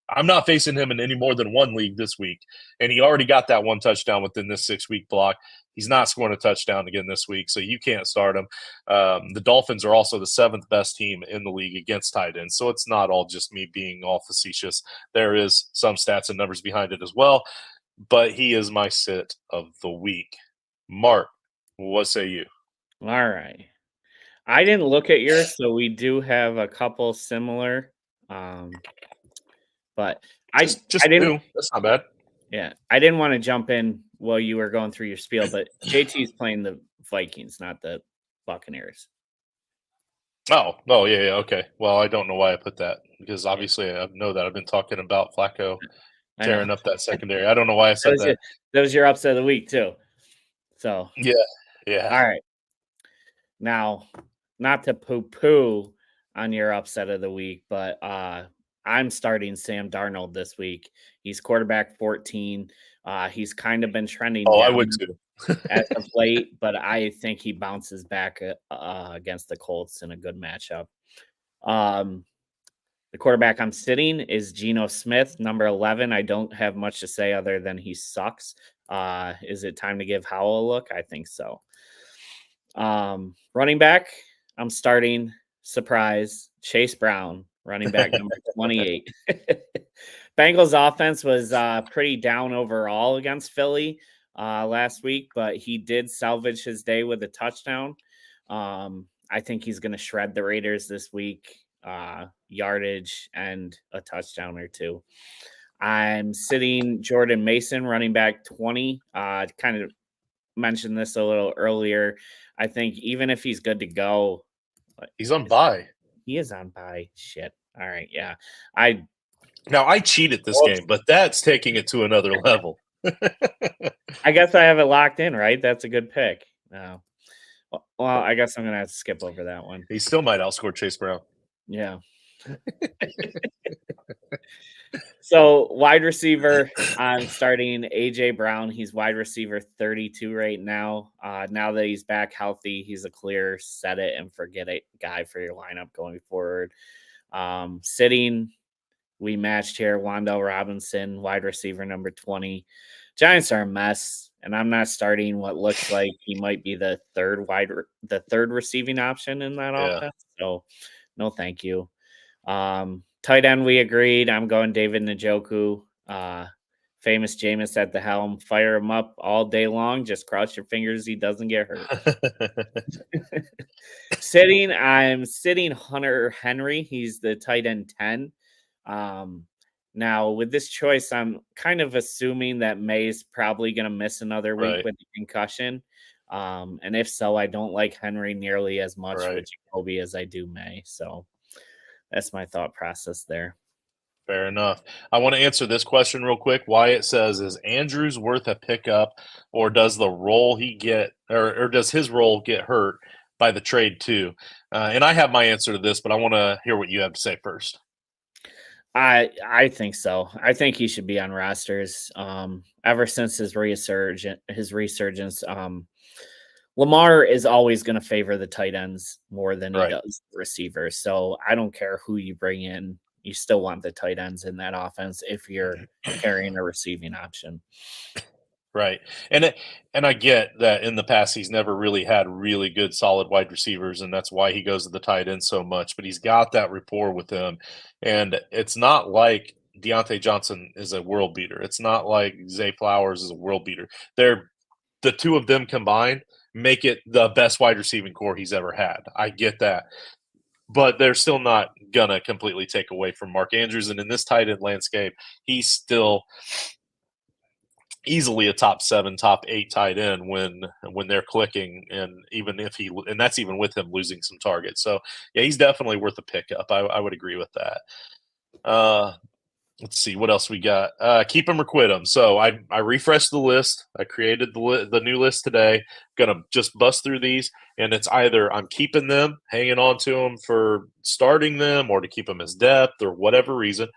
I'm not facing him in any more than 1 league this week, and he already got that 1 touchdown within this 6-week block. He's not scoring a touchdown again this week, so you can't start him. The Dolphins are also the 7th best team in the league against tight ends, so it's not all just me being all facetious. There is some stats and numbers behind it as well, but he is my sit of the week. Mark, what say you? All right. I didn't look at yours, so we do have a couple similar. But I didn't. That's not bad. Yeah, I didn't want to jump in while you were going through your spiel, but JT's playing the Vikings, not the Buccaneers. Oh, yeah, okay. Well, I don't know why I put that because obviously I know that I've been talking about Flacco tearing up that secondary. I don't know why I said that. That was your upset of the week too. So yeah. All right. Now, not to poo-poo on your upset of the week, but I'm starting Sam Darnold this week. He's quarterback 14. He's kind of been trending down I would too. as of late, but I think he bounces back against the Colts in a good matchup. The quarterback I'm sitting is Geno Smith, number 11. I don't have much to say other than he sucks. Is it time to give Howell a look? I think so. Running back, I'm starting, surprise, Chase Brown, running back number 28. Bengals offense was pretty down overall against Philly last week, but he did salvage his day with a touchdown. I think he's going to shred the Raiders this week, yardage and a touchdown or 2. I'm sitting Jordan Mason, running back 20. Kind of mentioned this a little earlier. I think even if he's good to go, he's on bye. He is on bye. Shit. All right. Yeah. I cheated this game, but that's taking it to another level. I guess I have it locked in, right? That's a good pick. No. Well, I guess I'm going to have to skip over that one. He still might outscore Chase Brown. Yeah. So wide receiver, I'm starting A.J. Brown. He's wide receiver 32 right now. Now that he's back healthy, he's a clear set it and forget it guy for your lineup going forward. Sitting, we matched here, Wan'Dale Robinson, wide receiver number 20. Giants are a mess, and I'm not starting what looks like he might be the third receiving option in that offense. So no thank you. Tight end, we agreed. I'm going David Njoku. Famous Jameis at the helm. Fire him up all day long. Just cross your fingers he doesn't get hurt. I'm sitting Hunter Henry. He's the tight end 10. Now, with this choice, I'm kind of assuming that May's probably going to miss another week with the concussion. And if so, I don't like Henry nearly as much with Jacoby as I do May. So that's my thought process there. Fair enough. I want to answer this question real quick. Wyatt says, is Andrews worth a pickup, or does the role he get, or does his role get hurt by the trade too? And I have my answer to this, but I want to hear what you have to say first. I think so. I think he should be on rosters. Ever since his resurgence, Lamar is always going to favor the tight ends more than he Right. does the receivers. So I don't care who you bring in, you still want the tight ends in that offense if you're carrying a receiving option. Right. And I get that in the past he's never really had really good solid wide receivers, and that's why he goes to the tight end so much. But he's got that rapport with them. And it's not like Diontae Johnson is a world beater. It's not like Zay Flowers is a world beater. They're the two of them combined make it the best wide receiving core he's ever had. I get that. But they're still not gonna completely take away from Mark Andrews. And in this tight end landscape, he's still easily a top 7, top 8 tight end when they're clicking, and even if and that's even with him losing some targets. So yeah, he's definitely worth a pickup. I would agree with that. Let's see what else we got. Keep him or quit him. So I refreshed the list. I created the new list today. Gonna just bust through these, and it's either I'm keeping them, hanging on to them for starting them, or to keep them as depth or whatever reason,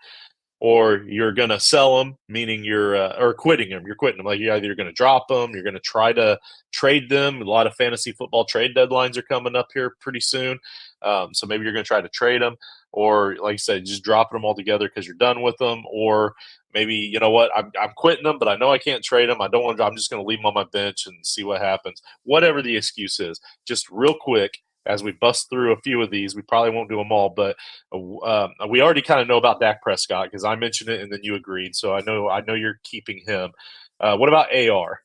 or you're going to sell them, meaning you're or quitting them. You're quitting them. Like you're either going to drop them, you're going to try to trade them. A lot of fantasy football trade deadlines are coming up here pretty soon. So maybe you're going to try to trade them, or like I said, just dropping them all together because you're done with them. Or maybe, you know what, I'm quitting them, but I know I can't trade them. I don't want to. I'm just going to leave them on my bench and see what happens. Whatever the excuse is, just real quick. As we bust through a few of these, we probably won't do them all, but we already kind of know about Dak Prescott because I mentioned it and then you agreed. So I know you're keeping him. What about AR?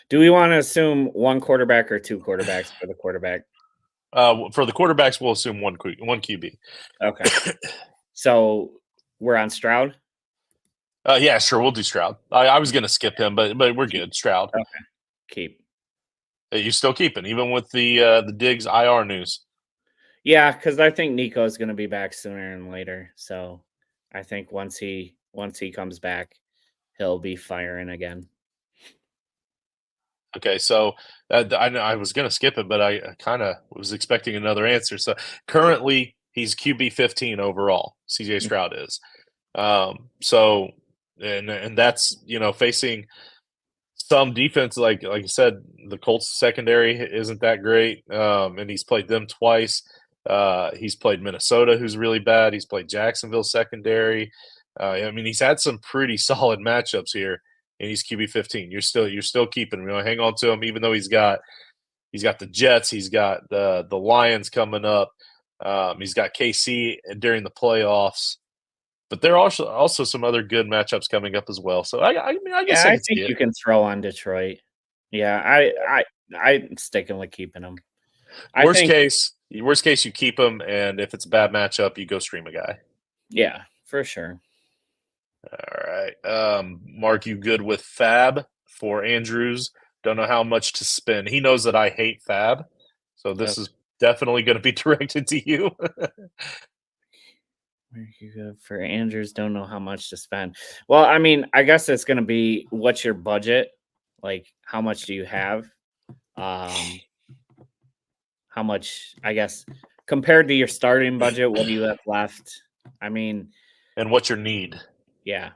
Do we want to assume one quarterback or two quarterbacks for the quarterback? For the quarterbacks, we'll assume one QB. Okay. So we're on Stroud? Yeah, sure. We'll do Stroud. I was going to skip him, but we're good. Stroud. Okay. Keep. You still keeping, even with the Diggs IR news? Yeah, because I think Nico is going to be back sooner than later. So I think once he comes back, he'll be firing again. Okay, so I know I was going to skip it, but I kind of was expecting another answer. So currently, he's QB 15 overall. CJ Stroud is. So and that's facing some defense, like I said, the Colts secondary isn't that great, and he's played them twice. He's played Minnesota, who's really bad. He's played Jacksonville secondary. I mean, he's had some pretty solid matchups here, and he's QB 15. You're still keeping him. Hang on to him, even though he's got the Jets, he's got the Lions coming up. He's got KC during the playoffs. But there are also some other good matchups coming up as well. So I guess I think you can throw on Detroit. Yeah, I'm sticking with keeping him. Worst case, you keep him, and if it's a bad matchup, you go stream a guy. Yeah, for sure. All right, Mark, you good with Fab for Andrews? Don't know how much to spend. He knows that I hate Fab, so this is definitely going to be directed to you. For Andrews, don't know how much to spend. Well, I mean, I guess it's going to be what's your budget? Like, how much do you have? How much, I guess, compared to your starting budget, what do you have left? I mean, and what's your need? Yeah.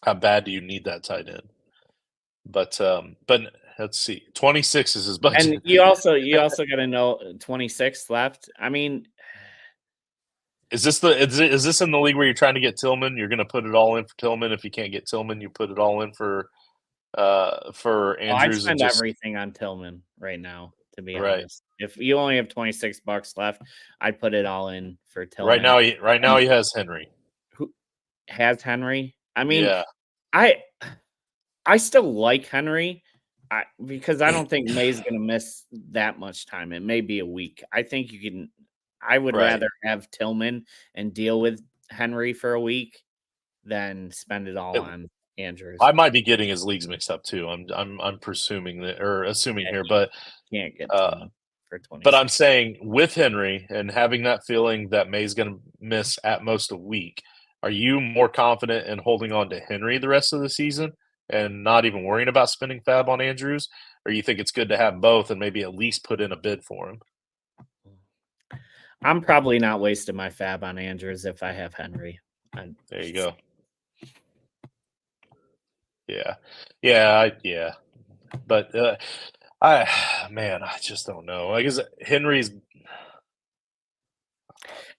How bad do you need that tight end? But let's see. 26 is his budget. And you also got to know 26 left. I mean, is this in the league where you're trying to get Tillman? You're going to put it all in for Tillman. If you can't get Tillman, you put it all in for Andrews. I spend everything on Tillman right now, to be honest. If you only have $26 left, I'd put it all in for Tillman. Right now he has Henry. Who has Henry? I mean, yeah. I still like Henry because I don't think May's going to miss that much time. It may be a week. I think you can. I would rather have Tillman and deal with Henry for a week than spend it all on Andrews. I might be getting his leagues mixed up too. I'm presuming that, or assuming here, but can't get Tillman for 20. But I'm saying with Henry and having that feeling that May's going to miss at most a week, are you more confident in holding on to Henry the rest of the season and not even worrying about spending Fab on Andrews, or you think it's good to have both and maybe at least put in a bid for him? I'm probably not wasting my Fab on Andrews if I have Henry. There you go. Yeah. But I just don't know. I guess Henry's.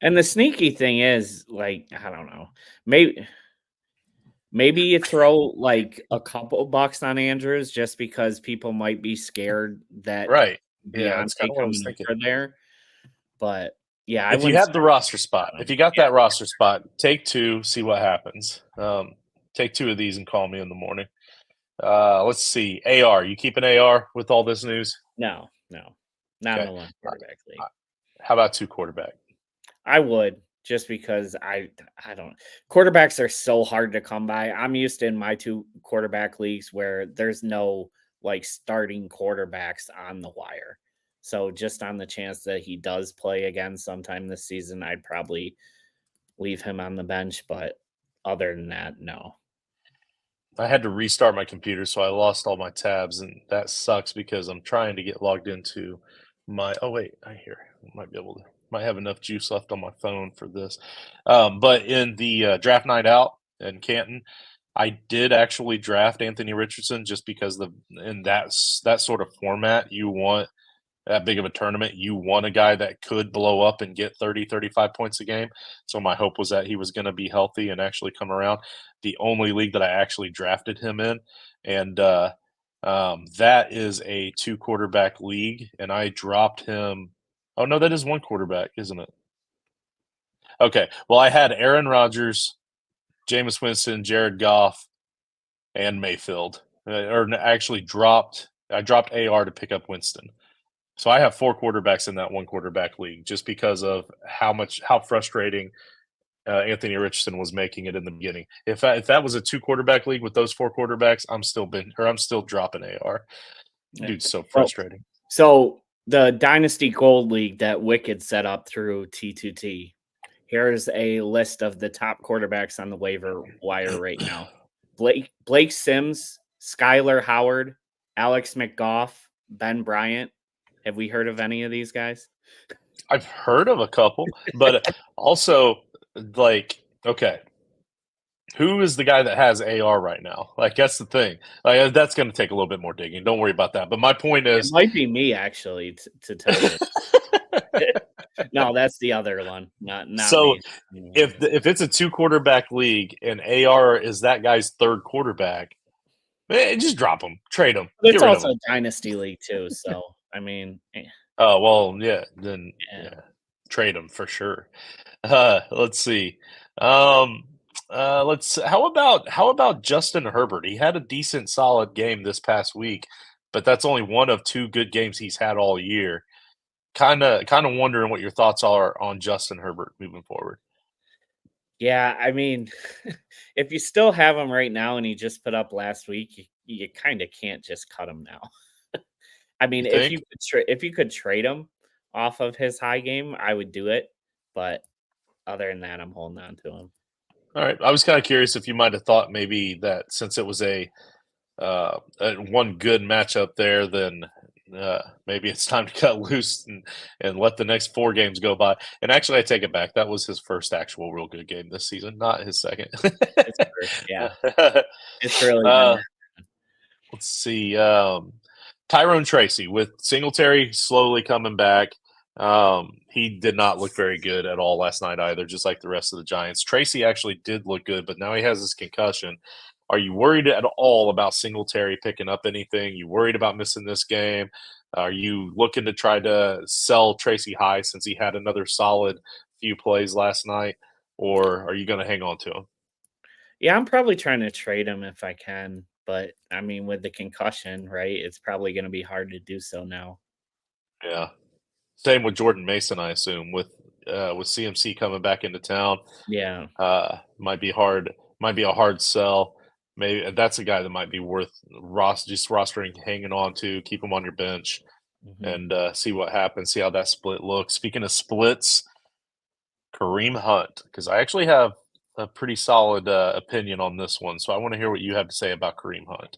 And the sneaky thing is, like, I don't know, maybe you throw like a couple bucks on Andrews just because people might be scared that Right. Yeah, that's kind Diontae of what I was coming thinking. over there. But yeah, I If you wouldn't have the roster spot, start if him. you got Yeah. that roster spot, take 2, see what happens. Take 2 of these and call me in the morning. Let's see. AR, you keep an AR with all this news? No, not in Okay. the one quarterback league. How about 2 quarterback? I would, just because I don't. Quarterbacks are so hard to come by. I'm used to in my 2 quarterback leagues where there's no like starting quarterbacks on the wire. So just on the chance that he does play again sometime this season, I'd probably leave him on the bench. But other than that, no. I had to restart my computer, so I lost all my tabs, and that sucks because I'm trying to get logged into my. Oh wait, I might have enough juice left on my phone for this. But in the draft night out in Canton, I did actually draft Anthony Richardson just because in that sort of format you want that big of a tournament, you want a guy that could blow up and get 30, 35 points a game. So my hope was that he was going to be healthy and actually come around. The only league that I actually drafted him in, and that is a 2 quarterback league, and I dropped him. Oh no, that is 1 quarterback, isn't it? Okay, well I had Aaron Rodgers, Jameis Winston, Jared Goff, and Mayfield. I dropped AR to pick up Winston. So I have 4 quarterbacks in that 1 quarterback league just because of how frustrating Anthony Richardson was making it in the beginning. If that was a 2 quarterback league with those 4 quarterbacks, I'm still dropping AR. Dude's so frustrating. So the Dynasty Gold League that Wicked set up through T2T. Here's a list of the top quarterbacks on the waiver wire right now. Blake Sims, Skylar Howard, Alex McGough, Ben Bryant. Have we heard of any of these guys? I've heard of a couple, but also like, okay, who is the guy that has AR right now? Like, that's the thing. Like, that's going to take a little bit more digging. Don't worry about that. But my point is, it might be me actually to tell you. No, that's the other one. Not so me. if it's a 2 quarterback league and AR is that guy's 3rd quarterback, just drop him, trade him. But it's also a Dynasty League too. So I mean, oh well, yeah. Then trade him for sure. Let's see. How about Justin Herbert? He had a decent, solid game this past week, but that's only one of 2 good games he's had all year. Kind of wondering what your thoughts are on Justin Herbert moving forward. Yeah, I mean, if you still have him right now and he just put up last week, you kind of can't just cut him now. I mean, if you could trade him off of his high game, I would do it. But other than that, I'm holding on to him. All right, I was kind of curious if you might have thought maybe that since it was a one good matchup there, then maybe it's time to cut loose and let the next 4 games go by. And actually, I take it back. That was his first actual real good game this season, not his second. It's first, yeah. It's really let's see. Tyrone Tracy with Singletary slowly coming back. He did not look very good at all last night either, just like the rest of the Giants. Tracy actually did look good, but now he has this concussion. Are you worried at all about Singletary picking up anything? You worried about missing this game? Are you looking to try to sell Tracy high since he had another solid few plays last night? Or are you going to hang on to him? Yeah, I'm probably trying to trade him if I can. But, I mean, with the concussion, right, it's probably going to be hard to do so now. Yeah. Same with Jordan Mason, I assume, with CMC coming back into town. Yeah. Might be hard. Might be a hard sell. Maybe that's a guy that might be worth just rostering, hanging on to, keep him on your bench, and see what happens. See how that split looks. Speaking of splits, Kareem Hunt, because I actually have a pretty solid opinion on this one, so I want to hear what you have to say about Kareem Hunt.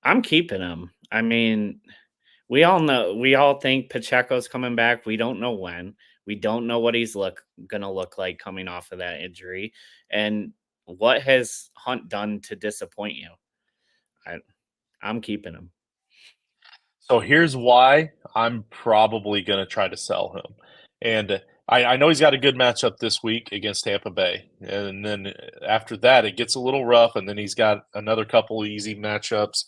I'm keeping him. I mean, we all think Pacheco's coming back. We don't know when. We don't know what he's going to look like coming off of that injury. And what has Hunt done to disappoint you? I'm keeping him. So here's why I'm probably going to try to sell him. And I know he's got a good matchup this week against Tampa Bay. And then after that, it gets a little rough. And then he's got another couple easy matchups.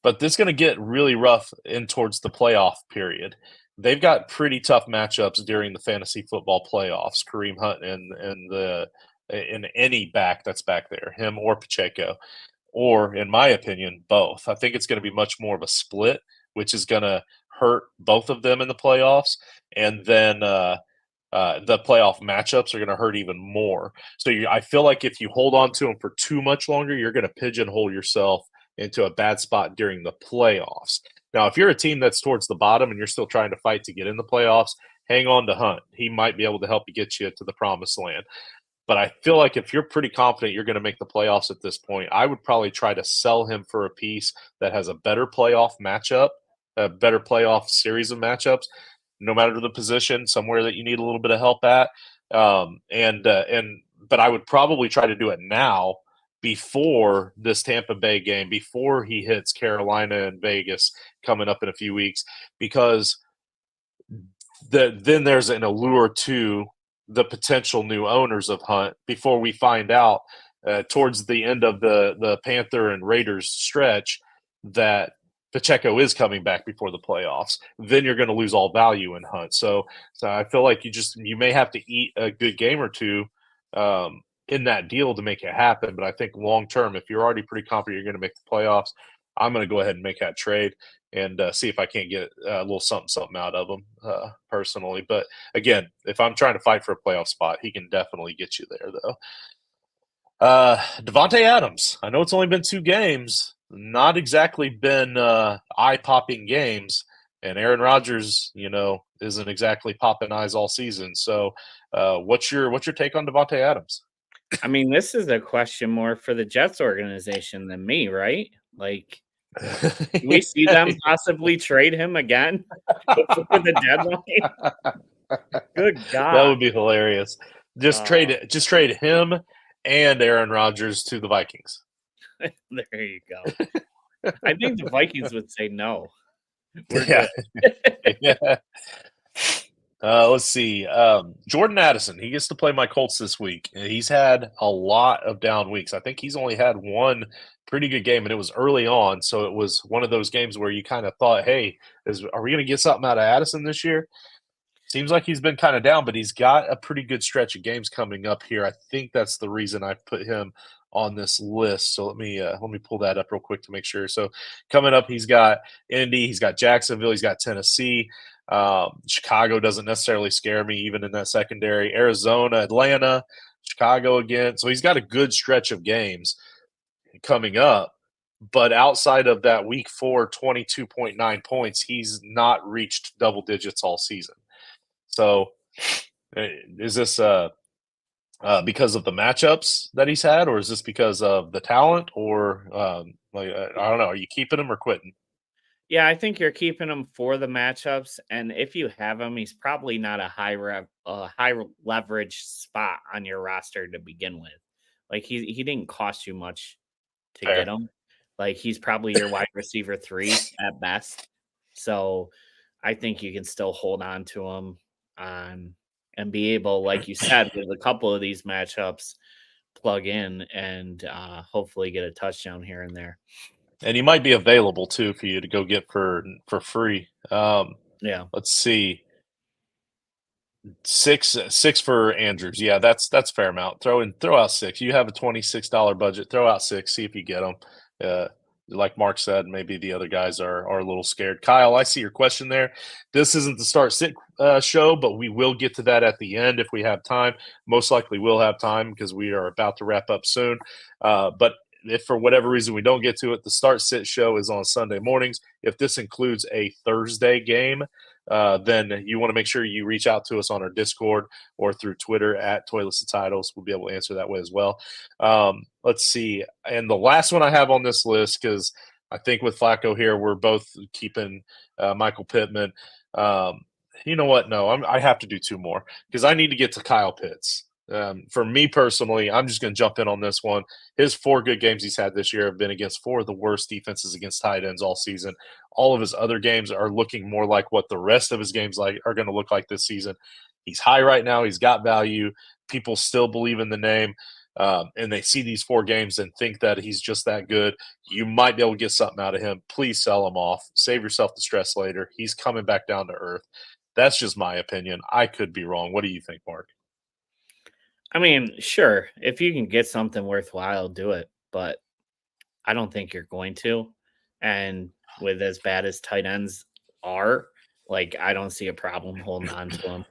But this is going to get really rough in towards the playoff period. They've got pretty tough matchups during the fantasy football playoffs. Kareem Hunt and any back that's back there, him or Pacheco, or in my opinion, both. I think it's going to be much more of a split, which is going to hurt both of them in the playoffs, and then the playoff matchups are going to hurt even more. So I feel like if you hold on to them for too much longer, you're going to pigeonhole yourself into a bad spot during the playoffs. Now, if you're a team that's towards the bottom and you're still trying to fight to get in the playoffs, hang on to Hunt. He might be able to help you get you to the promised land. But I feel like if you're pretty confident you're going to make the playoffs at this point, I would probably try to sell him for a piece that has a better playoff matchup, a better playoff series of matchups, no matter the position, somewhere that you need a little bit of help at. But I would probably try to do it now before this Tampa Bay game, before he hits Carolina and Vegas coming up in a few weeks, because then there's an allure to the potential new owners of Hunt before we find out towards the end of the Panther and Raiders stretch that Pacheco is coming back before the playoffs. Then you're going to lose all value in Hunt. So I feel like you may have to eat a good game or two in that deal to make it happen. But I think long term, if you're already pretty confident you're going to make the playoffs, I'm going to go ahead and make that trade and see if I can't get a little something out of him personally. But again, if I'm trying to fight for a playoff spot, he can definitely get you there, though. Devontae Adams. I know it's only been 2 games, not exactly been eye-popping games, and Aaron Rodgers, isn't exactly popping eyes all season. So, what's your take on Devontae Adams? I mean, this is a question more for the Jets organization than me, right? Like, do we see them possibly trade him again before the deadline? Good God. That would be hilarious. Just trade him and Aaron Rodgers to the Vikings. There you go. I think the Vikings would say no. Yeah. Yeah. Let's see. Jordan Addison, he gets to play my Colts this week. He's had a lot of down weeks. I think he's only had one pretty good game, and it was early on. So it was one of those games where you kind of thought, hey, are we going to get something out of Addison this year? Seems like he's been kind of down, but he's got a pretty good stretch of games coming up here. I think that's the reason I put him on this list. So let me pull that up real quick to make sure. So coming up, he's got Indy, he's got Jacksonville, he's got Tennessee. Chicago doesn't necessarily scare me even in that secondary. Arizona, Atlanta, Chicago again. So he's got a good stretch of games coming up. But outside of that week 4, 22.9 points, he's not reached double digits all season. So is this because of the matchups that he's had, or is this because of the talent, or I don't know, are you keeping him or quitting? Yeah, I think you're keeping him for the matchups, and if you have him, he's probably not a high leverage spot on your roster to begin with. Like he didn't cost you much to get him. Like he's probably your wide receiver 3 at best. So I think you can still hold on to him and be able, like you said, with a couple of these matchups, plug in and hopefully get a touchdown here and there. And he might be available too for you to go get for free. Yeah. Let's see. 6 for Andrews. Yeah, that's fair amount. Throw out 6. You have a $26 budget. Throw out 6. See if you get them. Like Mark said, maybe the other guys are a little scared. Kyle, I see your question there. This isn't the start sit show, but we will get to that at the end if we have time. Most likely we'll have time because we are about to wrap up soon. But if for whatever reason we don't get to it, the start sit show is on Sunday mornings. If this includes a Thursday game, then you want to make sure you reach out to us on our Discord or through Twitter at Toilets and Titles. We'll be able to answer that way as well. Let's see. And the last one I have on this list, because I think with Flacco here, we're both keeping Michael Pittman. You know what? No, I have to do 2 more because I need to get to Kyle Pitts. For me personally, I'm just going to jump in on this one. His 4 good games he's had this year have been against 4 of the worst defenses against tight ends all season. All of his other games are looking more like what the rest of his games are going to look like this season. He's high right now. He's got value. People still believe in the name. And they see these 4 games and think that he's just that good. You might be able to get something out of him. Please sell him off. Save yourself the stress later. He's coming back down to earth. That's just my opinion. I could be wrong. What do you think, Mark? I mean, sure, if you can get something worthwhile, do it. But I don't think you're going to. And with as bad as tight ends are, like, I don't see a problem holding on to him.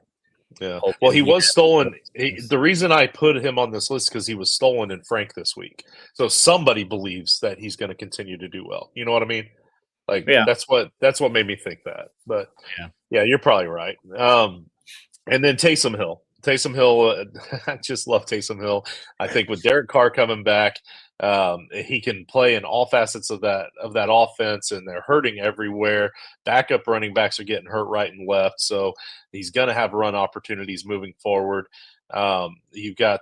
Yeah. Well, he was stolen. The reason I put him on this list because he was stolen in Frank this week. So somebody believes that he's going to continue to do well. You know what I mean? Like that's what made me think that. But yeah, you're probably right. And then Taysom Hill. I just love Taysom Hill. I think with Derek Carr coming back, he can play in all facets of that offense, and they're hurting everywhere. Backup running backs are getting hurt right and left, so he's going to have run opportunities moving forward. You've got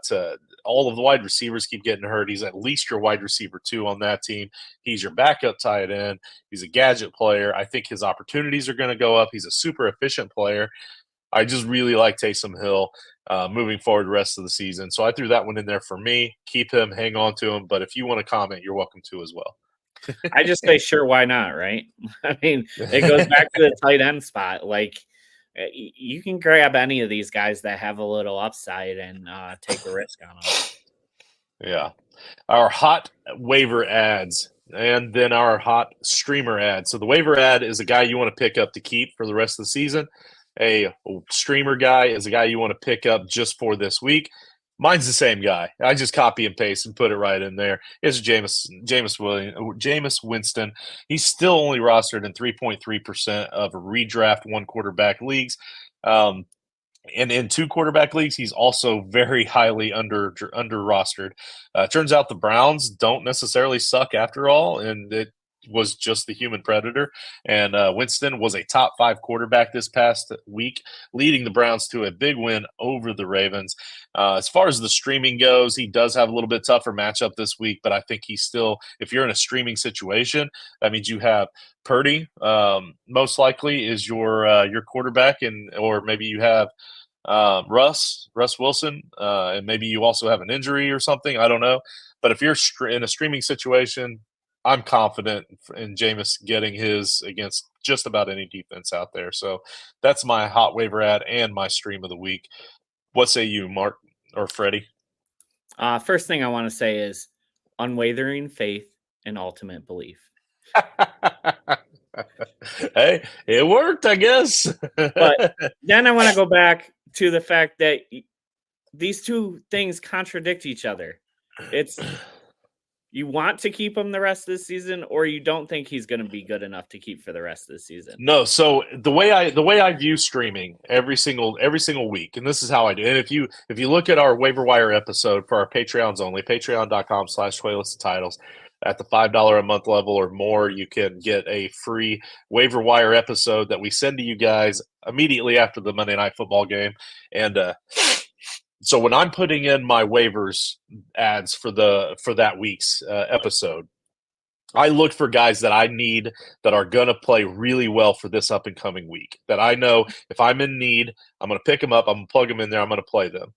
all of the wide receivers keep getting hurt. He's at least your wide receiver 2 on that team. He's your backup tight end. He's a gadget player. I think his opportunities are going to go up. He's a super efficient player. I just really like Taysom Hill moving forward the rest of the season. So I threw that one in there for me. Keep him, hang on to him. But if you want to comment, you're welcome to as well. I just say, sure, why not, right? I mean, it goes back to the tight end spot. Like, you can grab any of these guys that have a little upside and take a risk on them. Yeah. Our hot waiver ads and then our hot streamer ad. So the waiver ad is a guy you want to pick up to keep for the rest of the season. A streamer guy is a guy you want to pick up just for this week. Mine's the same guy. I just copy and paste and put it right in there. It's Jameis Winston. He's still only rostered in 3.3% of redraft 1 quarterback leagues. And in 2 quarterback leagues, he's also very highly under rostered. Turns out the Browns don't necessarily suck after all, and it was just the human predator. And Winston was a top 5 quarterback this past week, leading the Browns to a big win over the Ravens. As far as the streaming goes, he does have a little bit tougher matchup this week, but I think he's still, if you're in a streaming situation, that means you have Purdy, most likely is your quarterback, or maybe you have Russ Wilson, and maybe you also have an injury or something. I don't know. But if you're in a streaming situation, I'm confident in Jameis getting his against just about any defense out there. So that's my hot waiver ad and my stream of the week. What say you, Mark or Freddie? First thing I want to say is unwavering faith and ultimate belief. Hey, it worked, I guess. But then I want to go back to the fact that these 2 things contradict each other. It's you want to keep him the rest of the season, or you don't think he's going to be good enough to keep for the rest of the season. No, so the way I view streaming every single week, and this is how I do. And if you look at our waiver wire episode for our Patreons only, patreon.com/toilets-to-titles, at the $5 a month level or more, you can get a free waiver wire episode that we send to you guys immediately after the Monday Night Football game. And so when I'm putting in my waivers ads for that week's episode, I look for guys that I need that are going to play really well for this up and coming week. That I know if I'm in need, I'm going to pick them up, I'm going to plug them in there, I'm going to play them.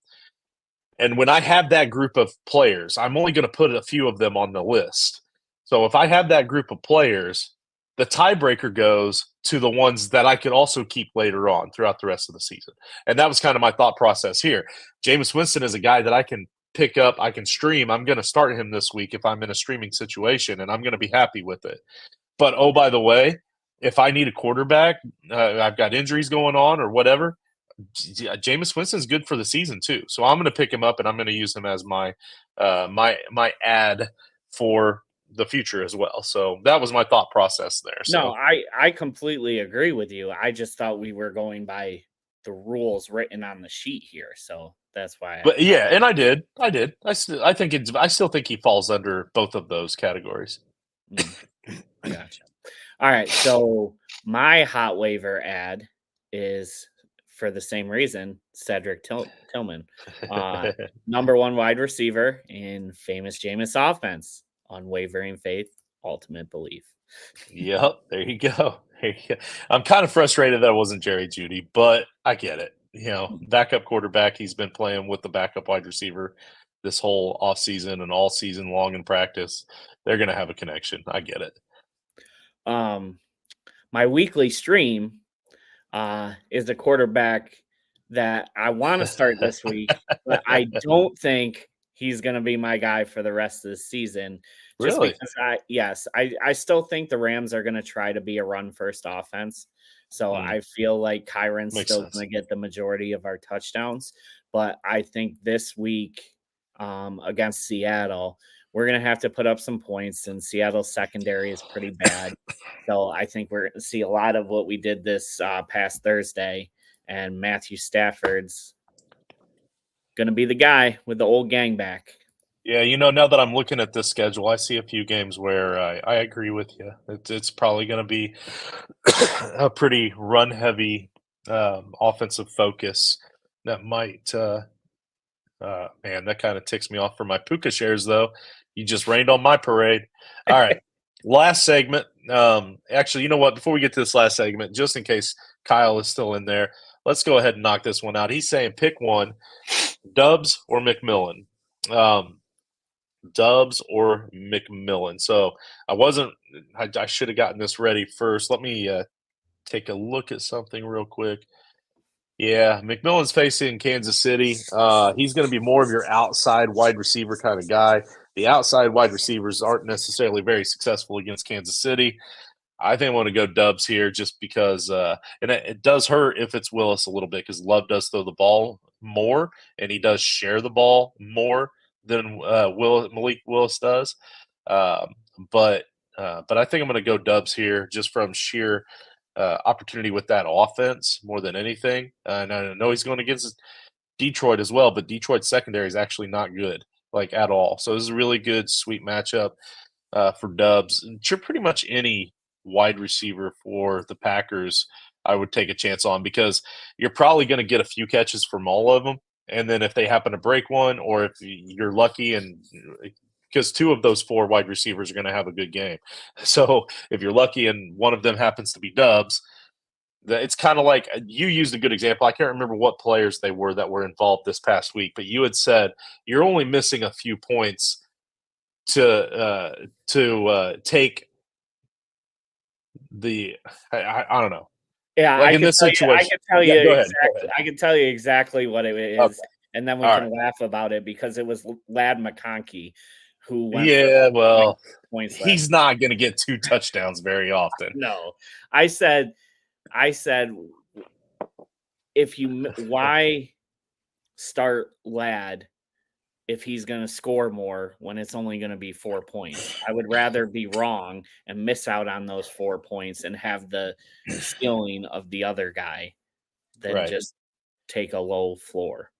And when I have that group of players, I'm only going to put a few of them on the list. So if I have that group of players, the tiebreaker goes to the ones that I could also keep later on throughout the rest of the season. And that was kind of my thought process here. Jameis Winston is a guy that I can pick up, I can stream. I'm going to start him this week if I'm in a streaming situation, and I'm going to be happy with it. But, oh, by the way, if I need a quarterback, I've got injuries going on or whatever, Jameis Winston's good for the season too. So I'm going to pick him up, and I'm going to use him as my my ad for the future as well. So that was my thought process there. So. No, I completely agree with you. I just thought we were going by the rules written on the sheet here. So that's why. But yeah, and I did. I still think he falls under both of those categories. Gotcha. All right. So my hot waiver ad is for the same reason, Cedric Tillman, number 1 wide receiver in famous Jameis offense. Unwavering faith, ultimate belief. Yep, there you go. There you go. I'm kind of frustrated that it wasn't Jerry Jeudy, but I get it. Backup quarterback. He's been playing with the backup wide receiver this whole offseason and all season long in practice. They're going to have a connection. I get it. My weekly stream is a quarterback that I want to start this week, but I don't think he's going to be my guy for the rest of the season. Just Really? because I still think the Rams are going to try to be a run first offense. So I feel like Kyron's Makes still sense. going to get the majority of our touchdowns. But I think this week against Seattle, we're going to have to put up some points, and Seattle's secondary is pretty bad. So I think we're going to see a lot of what we did this past Thursday, and Matthew Stafford's going to be the guy with the old gang back. Yeah, now that I'm looking at this schedule, I see a few games where I agree with you. It's probably going to be a pretty run-heavy offensive focus that might man, that kind of ticks me off for my Puka shares, though. You just rained on my parade. All right, last segment. Actually, you know what? Before we get to this last segment, just in case Kyle is still in there, let's go ahead and knock this one out. He's saying pick one, Dubs or McMillan. Dubs or McMillan. So I should have gotten this ready first. Let me take a look at something real quick. Yeah, McMillan's facing Kansas City. He's going to be more of your outside wide receiver kind of guy. The outside wide receivers aren't necessarily very successful against Kansas City. I think I want to go Dubs here just because and it does hurt if it's Willis a little bit because Love does throw the ball more, and he does share the ball more than Malik Willis does. But I think I'm going to go Dubs here just from sheer opportunity with that offense more than anything. And I know he's going against Detroit as well, but Detroit's secondary is actually not good, like at all. So this is a really good, sweet matchup for Dubs. And pretty much any wide receiver for the Packers I would take a chance on because you're probably going to get a few catches from all of them. And then if they happen to break one, or if you're lucky, and because 2 of those 4 wide receivers are going to have a good game. So if you're lucky and one of them happens to be Dubs, it's kind of like you used a good example. I can't remember what players they were that were involved this past week, but you had said you're only missing a few points to take the I don't know. Yeah, like in this situation, I can tell you go ahead. I can tell you exactly what it is, Okay. and then we can laugh about it because it was Ladd McConkey who went for points. He's not going to get 2 touchdowns very often. No, I said, why start Ladd if he's going to score more when it's only going to be 4 points? I would rather be wrong and miss out on those 4 points and have the ceiling of the other guy than just take a low floor.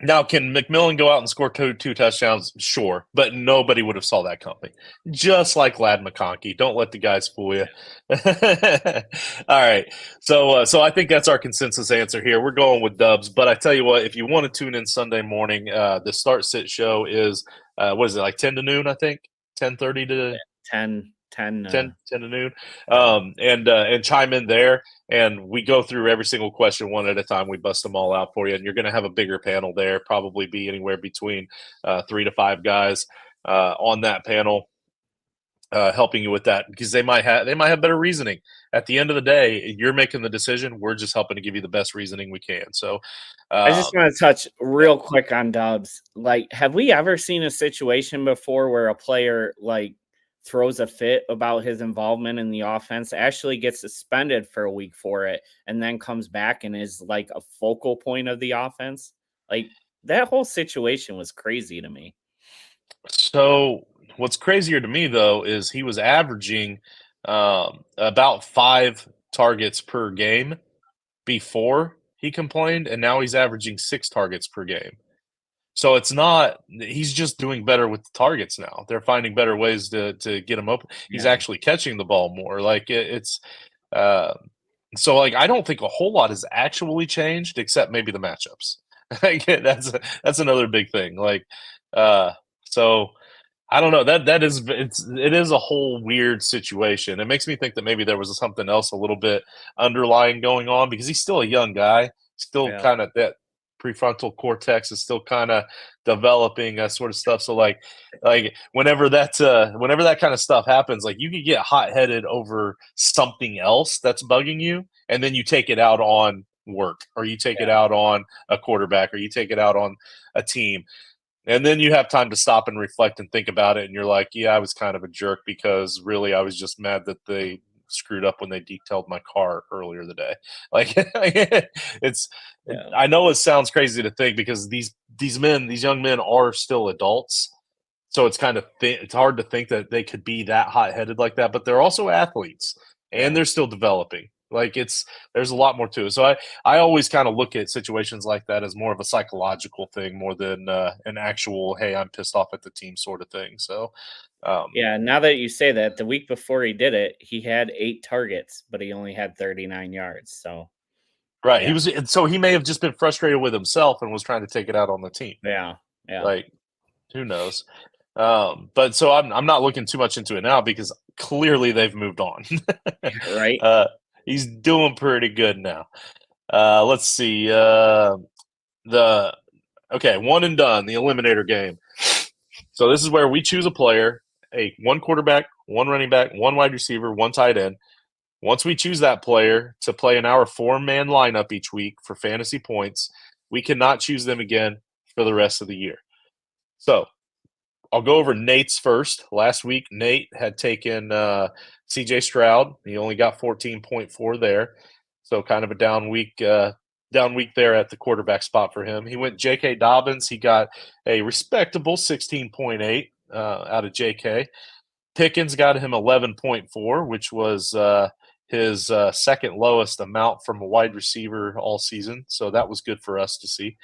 Now, can McMillan go out and score two touchdowns? Sure, but nobody would have saw that coming. Just like Ladd McConkey. Don't let the guys fool you. All right. So I think that's our consensus answer here. We're going with Dubs. But I tell you what, if you want to tune in Sunday morning, the Start Sit show is, what is it, like 10 to noon, I think? 10:30 to 10 to noon. And chime in there. And we go through every single question one at a time. We bust them all out for you. And you're going to have a bigger panel there, probably be anywhere between 3 to 5 guys on that panel helping you with that because they might have better reasoning. At the end of the day, you're making the decision. We're just helping to give you the best reasoning we can. So I just want to touch real quick on Dubs. Like, have we ever seen a situation before where a player throws a fit about his involvement in the offense, actually gets suspended for a week for it, and then comes back and is like a focal point of the offense? Like, that whole situation was crazy to me. So what's crazier to me, though, is he was averaging about 5 targets per game before he complained, and now he's averaging 6 targets per game. So it's not – he's just doing better with the targets now. They're finding better ways to get him open. He's actually catching the ball more. Like, it's So, like, I don't think a whole lot has actually changed except maybe the matchups. That's another big thing. Like, so I don't know. It is a whole weird situation. It makes me think that maybe there was something else a little bit underlying going on because he's still a young guy, still Yeah. kind of that prefrontal cortex is still kind of developing, that sort of stuff. So like whenever that kind of stuff happens, like you could get hot headed over something else that's bugging you, and then you take it out on work, or you take it out on a quarterback, or you take it out on a team. And then you have time to stop and reflect and think about it. And you're like, yeah, I was kind of a jerk because really I was just mad that they screwed up when they detailed my car earlier the day. Like it's, Yeah. I know it sounds crazy to think because these young men are still adults. So it's kind of, it's hard to think that they could be that hot headed like that, but they're also athletes and they're still developing. Like there's a lot more to it. So I always kind of look at situations like that as more of a psychological thing more than an actual, hey, I'm pissed off at the team sort of thing. So, Yeah, now that you say that, the week before he did it, he had 8 targets, but he only had 39 yards. So, right. yeah. So he may have just been frustrated with himself and was trying to take it out on the team. Yeah. Yeah. Like, who knows? But so I'm not looking too much into it now because clearly they've moved on. Right. He's doing pretty good now. Let's see. One and done, the eliminator game. So this is where we choose a player, one quarterback, one running back, one wide receiver, one tight end. Once we choose that player to play in our 4-man lineup each week for fantasy points, we cannot choose them again for the rest of the year. So I'll go over Nate's first. Last week, Nate had taken C.J. Stroud. He only got 14.4 there, so kind of a down week there at the quarterback spot for him. He went J.K. Dobbins. He got a respectable 16.8 out of J.K. Pickens got him 11.4, which was his second lowest amount from a wide receiver all season, so that was good for us to see.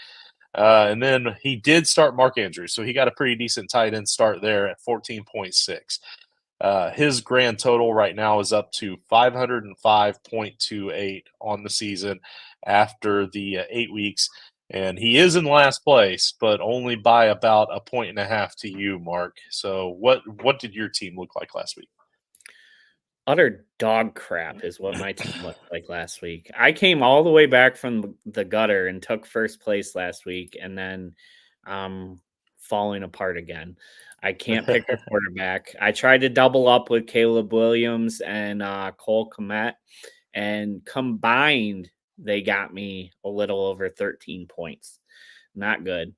And then he did start Mark Andrews, so he got a pretty decent tight end start there at 14.6. His grand total right now is up to 505.28 on the season after the 8 weeks. And he is in last place, but only by about 1.5 to you, Mark. So what did your team look like last week? Utter dog crap is what my team looked like last week. I came all the way back from the gutter and took first place last week, and then falling apart again. I can't pick a quarterback. I tried to double up with Caleb Williams and Cole Kmet, and combined, they got me a little over 13 points. Not good.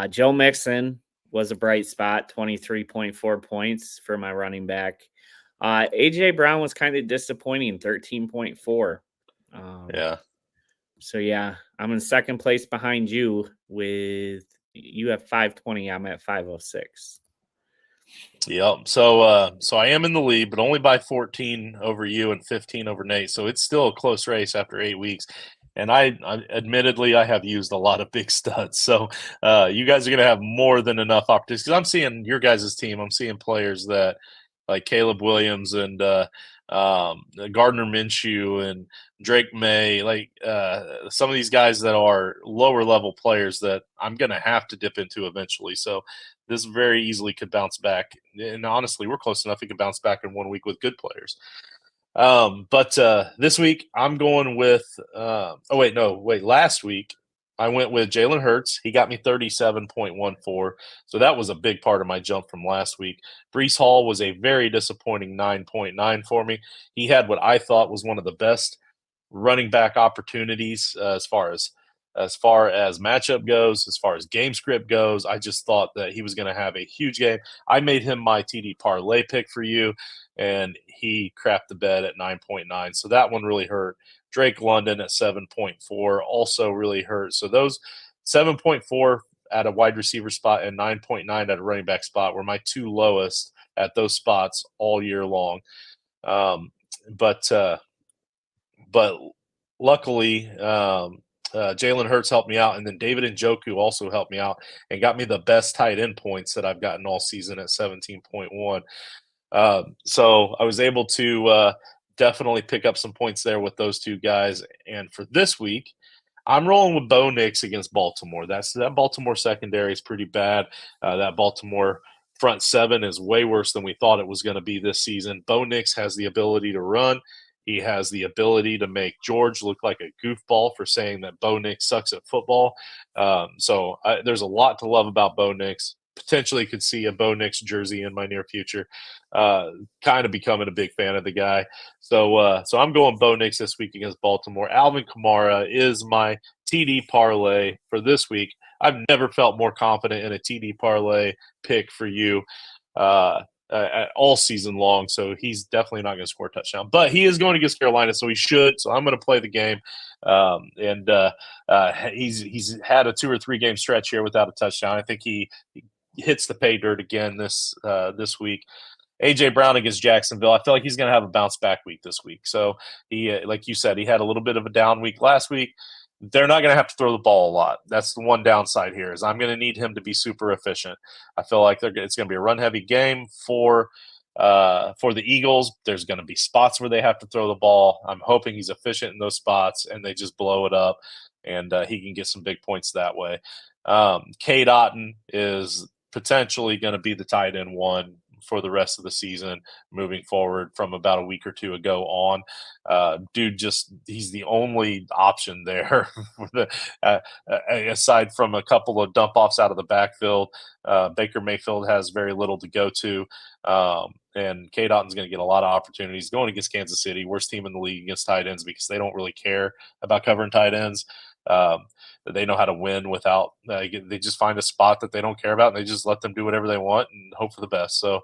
Joe Mixon was a bright spot, 23.4 points for my running back. AJ Brown was kind of disappointing, 13.4. Yeah. So yeah, I'm in second place behind you with you have 520. I'm at 506. Yep. So I am in the lead, but only by 14 over you and 15 over Nate. So it's still a close race after 8 weeks. And I admittedly, I have used a lot of big studs. So you guys are going to have more than enough opportunities. Because I'm seeing your guys' team. I'm seeing players that like Caleb Williams and Gardner Minshew and Drake May, like some of these guys that are lower level players that I'm going to have to dip into eventually. So this very easily could bounce back. And honestly, we're close enough. He could bounce back in 1 week with good players. But this week I'm going with last week I went with Jalen Hurts. He got me 37.14. So that was a big part of my jump from last week. Breece Hall was a very disappointing 9.9 for me. He had what I thought was one of the best running back opportunities as far as matchup goes, as far as game script goes. I just thought that he was going to have a huge game. I made him my TD parlay pick for you, and he crapped the bed at 9.9. So that one really hurt. Drake London at 7.4 also really hurt. So those 7.4 at a wide receiver spot and 9.9 at a running back spot were my two lowest at those spots all year long. But luckily, Jalen Hurts helped me out, and then David Njoku also helped me out and got me the best tight end points that I've gotten all season at 17.1. So I was able to definitely pick up some points there with those two guys. And for this week, I'm rolling with Bo Nix against Baltimore. That Baltimore secondary is pretty bad. That Baltimore front seven is way worse than we thought it was going to be this season. Bo Nix has the ability to run. He has the ability to make George look like a goofball for saying that Bo Nix sucks at football. So there's a lot to love about Bo Nix. Potentially could see a Bo Nix jersey in my near future. Kind of becoming a big fan of the guy. So I'm going Bo Nix this week against Baltimore. Alvin Kamara is my TD parlay for this week. I've never felt more confident in a TD parlay pick for you all season long. So he's definitely not going to score a touchdown, but he is going against Carolina, so he should. So I'm going to play the game. He's had a 2 or 3 game stretch here without a touchdown. I think he hits the pay dirt again this week. AJ Brown against Jacksonville. I feel like he's going to have a bounce back week this week. So he, like you said, he had a little bit of a down week last week. They're not going to have to throw the ball a lot. That's the one downside here is I'm going to need him to be super efficient. I feel like it's going to be a run-heavy game for the Eagles. There's going to be spots where they have to throw the ball. I'm hoping he's efficient in those spots and they just blow it up, and he can get some big points that way. Cade Otton is potentially going to be the tight end one for the rest of the season moving forward from about a week or two ago on. He's the only option there aside from a couple of dump offs out of the backfield. Baker Mayfield has very little to go to. And Cade Otton's going to get a lot of opportunities going against Kansas City, worst team in the league against tight ends because they don't really care about covering tight ends. They know how to win without they just find a spot that they don't care about and they just let them do whatever they want and hope for the best. So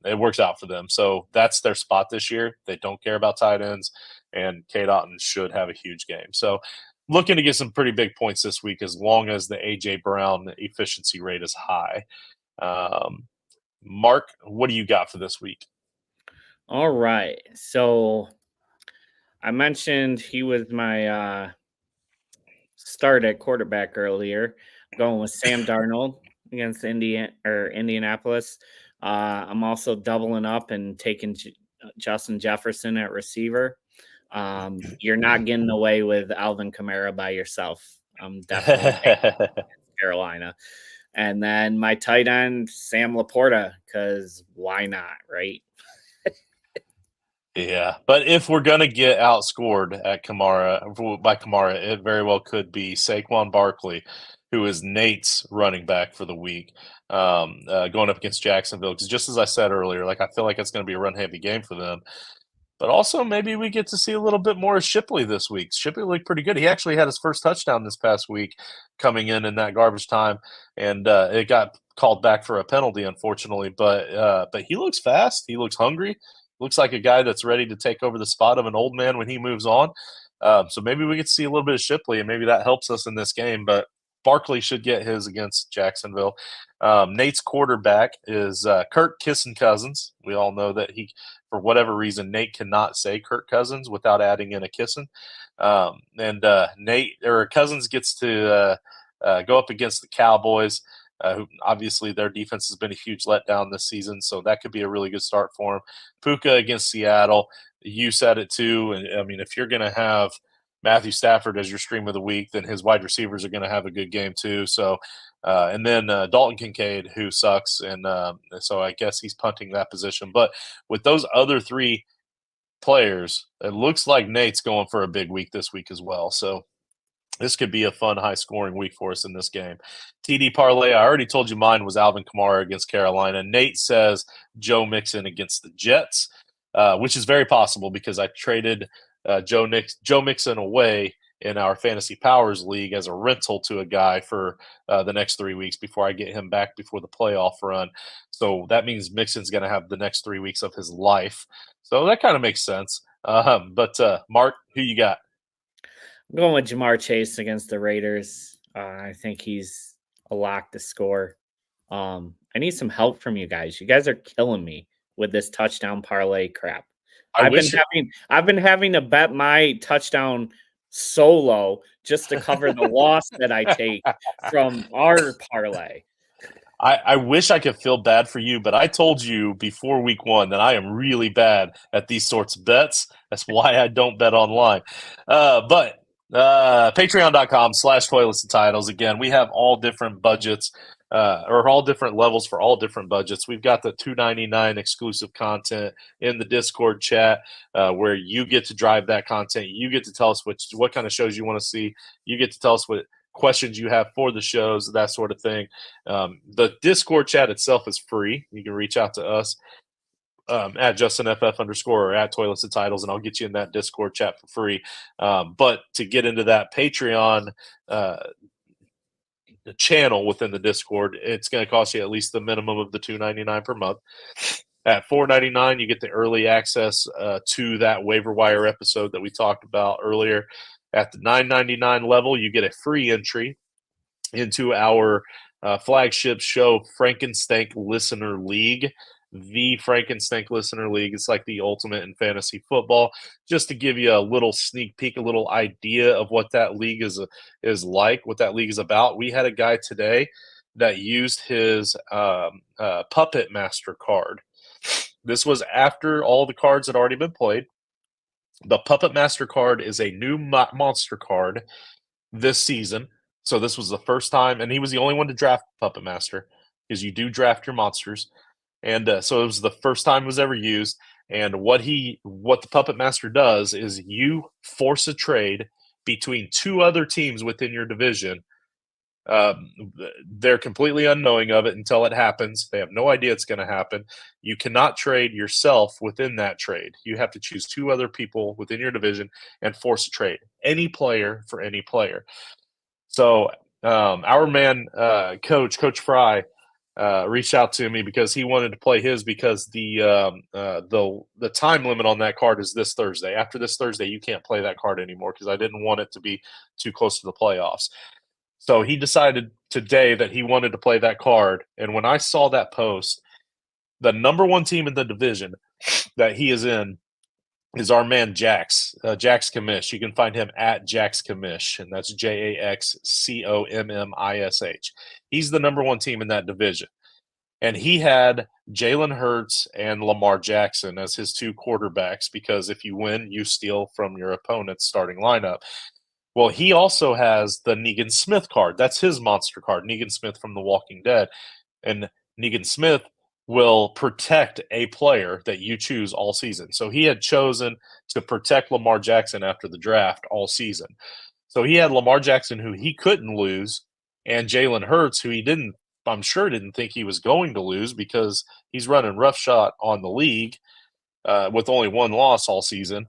it works out for them. So that's their spot this year. They don't care about tight ends, and Cade Otton should have a huge game. So looking to get some pretty big points this week as long as the A.J. Brown efficiency rate is high. Mark, what do you got for this week? All right. So I mentioned he was my start at quarterback earlier, going with Sam Darnold against Indianapolis. I'm also doubling up and taking Justin Jefferson at receiver. You're not getting away with Alvin Kamara by yourself. I'm definitely taking Carolina. And then my tight end, Sam Laporta, because why not, right? Yeah, but if we're going to get outscored by Kamara, it very well could be Saquon Barkley, who is Nate's running back for the week, going up against Jacksonville. Because just as I said earlier, I feel like it's going to be a run-heavy game for them. But also maybe we get to see a little bit more of Shipley this week. Shipley looked pretty good. He actually had his first touchdown this past week coming in that garbage time, and it got called back for a penalty, unfortunately. But he looks fast. He looks hungry. Looks like a guy that's ready to take over the spot of an old man when he moves on. So maybe we get to see a little bit of Shipley, and maybe that helps us in this game. But Barkley should get his against Jacksonville. Nate's quarterback is Kirk Cousins. We all know that for whatever reason, Nate cannot say Kirk Cousins without adding in a kissin'. Cousins gets to go up against the Cowboys. Who obviously their defense has been a huge letdown this season, so that could be a really good start for him. Puka against Seattle, you said it too. And I mean, if you're going to have Matthew Stafford as your stream of the week, then his wide receivers are going to have a good game too. So, and then Dalton Kincaid, who sucks, and so I guess he's punting that position. But with those other 3 players, it looks like Nate's going for a big week this week as well. So this could be a fun, high-scoring week for us in this game. TD parlay, I already told you mine was Alvin Kamara against Carolina. Nate says Joe Mixon against the Jets, which is very possible because I traded Joe Mixon away in our Fantasy Powers League as a rental to a guy for the next 3 weeks before I get him back before the playoff run. So that means Mixon's going to have the next 3 weeks of his life. So that kind of makes sense. But Mark, who you got? I'm going with Jamar Chase against the Raiders. I think he's a lock to score. I need some help from you guys. You guys are killing me with this touchdown parlay crap. I've been having to bet my touchdown solo just to cover the loss that I take from our parlay. I wish I could feel bad for you, but I told you before week 1 that I am really bad at these sorts of bets. That's why I don't bet online. But Patreon.com/toilets and titles. Again, we have all different budgets, or all different levels for all different budgets. We've got the $2.99 exclusive content in the Discord chat, where you get to drive that content. You get to tell us what kind of shows you want to see. You get to tell us what questions you have for the shows, that sort of thing. The Discord chat itself is free. You can reach out to us at JustinFF_ or at Toilets and Titles, and I'll get you in that Discord chat for free. But to get into that Patreon the channel within the Discord, it's going to cost you at least the minimum of the $2.99 per month. At $4.99, you get the early access to that waiver wire episode that we talked about earlier. At the $9.99 level, you get a free entry into our flagship show, Frankenstank Listener League. The Frankenstank Listener League. It's like the ultimate in fantasy football. Just to give you a little sneak peek, a little idea of what that league is like, what that league is about. We had a guy today that used his Puppet Master card. This was after all the cards had already been played. The Puppet Master card is a new monster card this season. So this was the first time, and he was the only one to draft Puppet Master, because you do draft your monsters. And so it was the first time it was ever used. And what the Puppet Master does is you force a trade between two other teams within your division. They're completely unknowing of it until it happens. They have no idea it's going to happen. You cannot trade yourself within that trade. You have to choose two other people within your division and force a trade. Any player for any player. So our man, Coach Fry, reached out to me because he wanted to play his, because the time limit on that card is this Thursday. After this Thursday, you can't play that card anymore, because I didn't want it to be too close to the playoffs. So he decided today that he wanted to play that card. And when I saw that post, the number one team in the division that he is in is our man Jax Commish. You can find him at Jax Commish, and that's JAXCOMMISH. He's the number one team in that division. And he had Jalen Hurts and Lamar Jackson as his two quarterbacks, because if you win, you steal from your opponent's starting lineup. Well, he also has the Negan Smith card. That's his monster card, Negan Smith from The Walking Dead. And Negan Smith will protect a player that you choose all season. So he had chosen to protect Lamar Jackson after the draft all season. So he had Lamar Jackson, who he couldn't lose, and Jalen Hurts, who I'm sure didn't think he was going to lose, because he's running roughshod on the league with only one loss all season,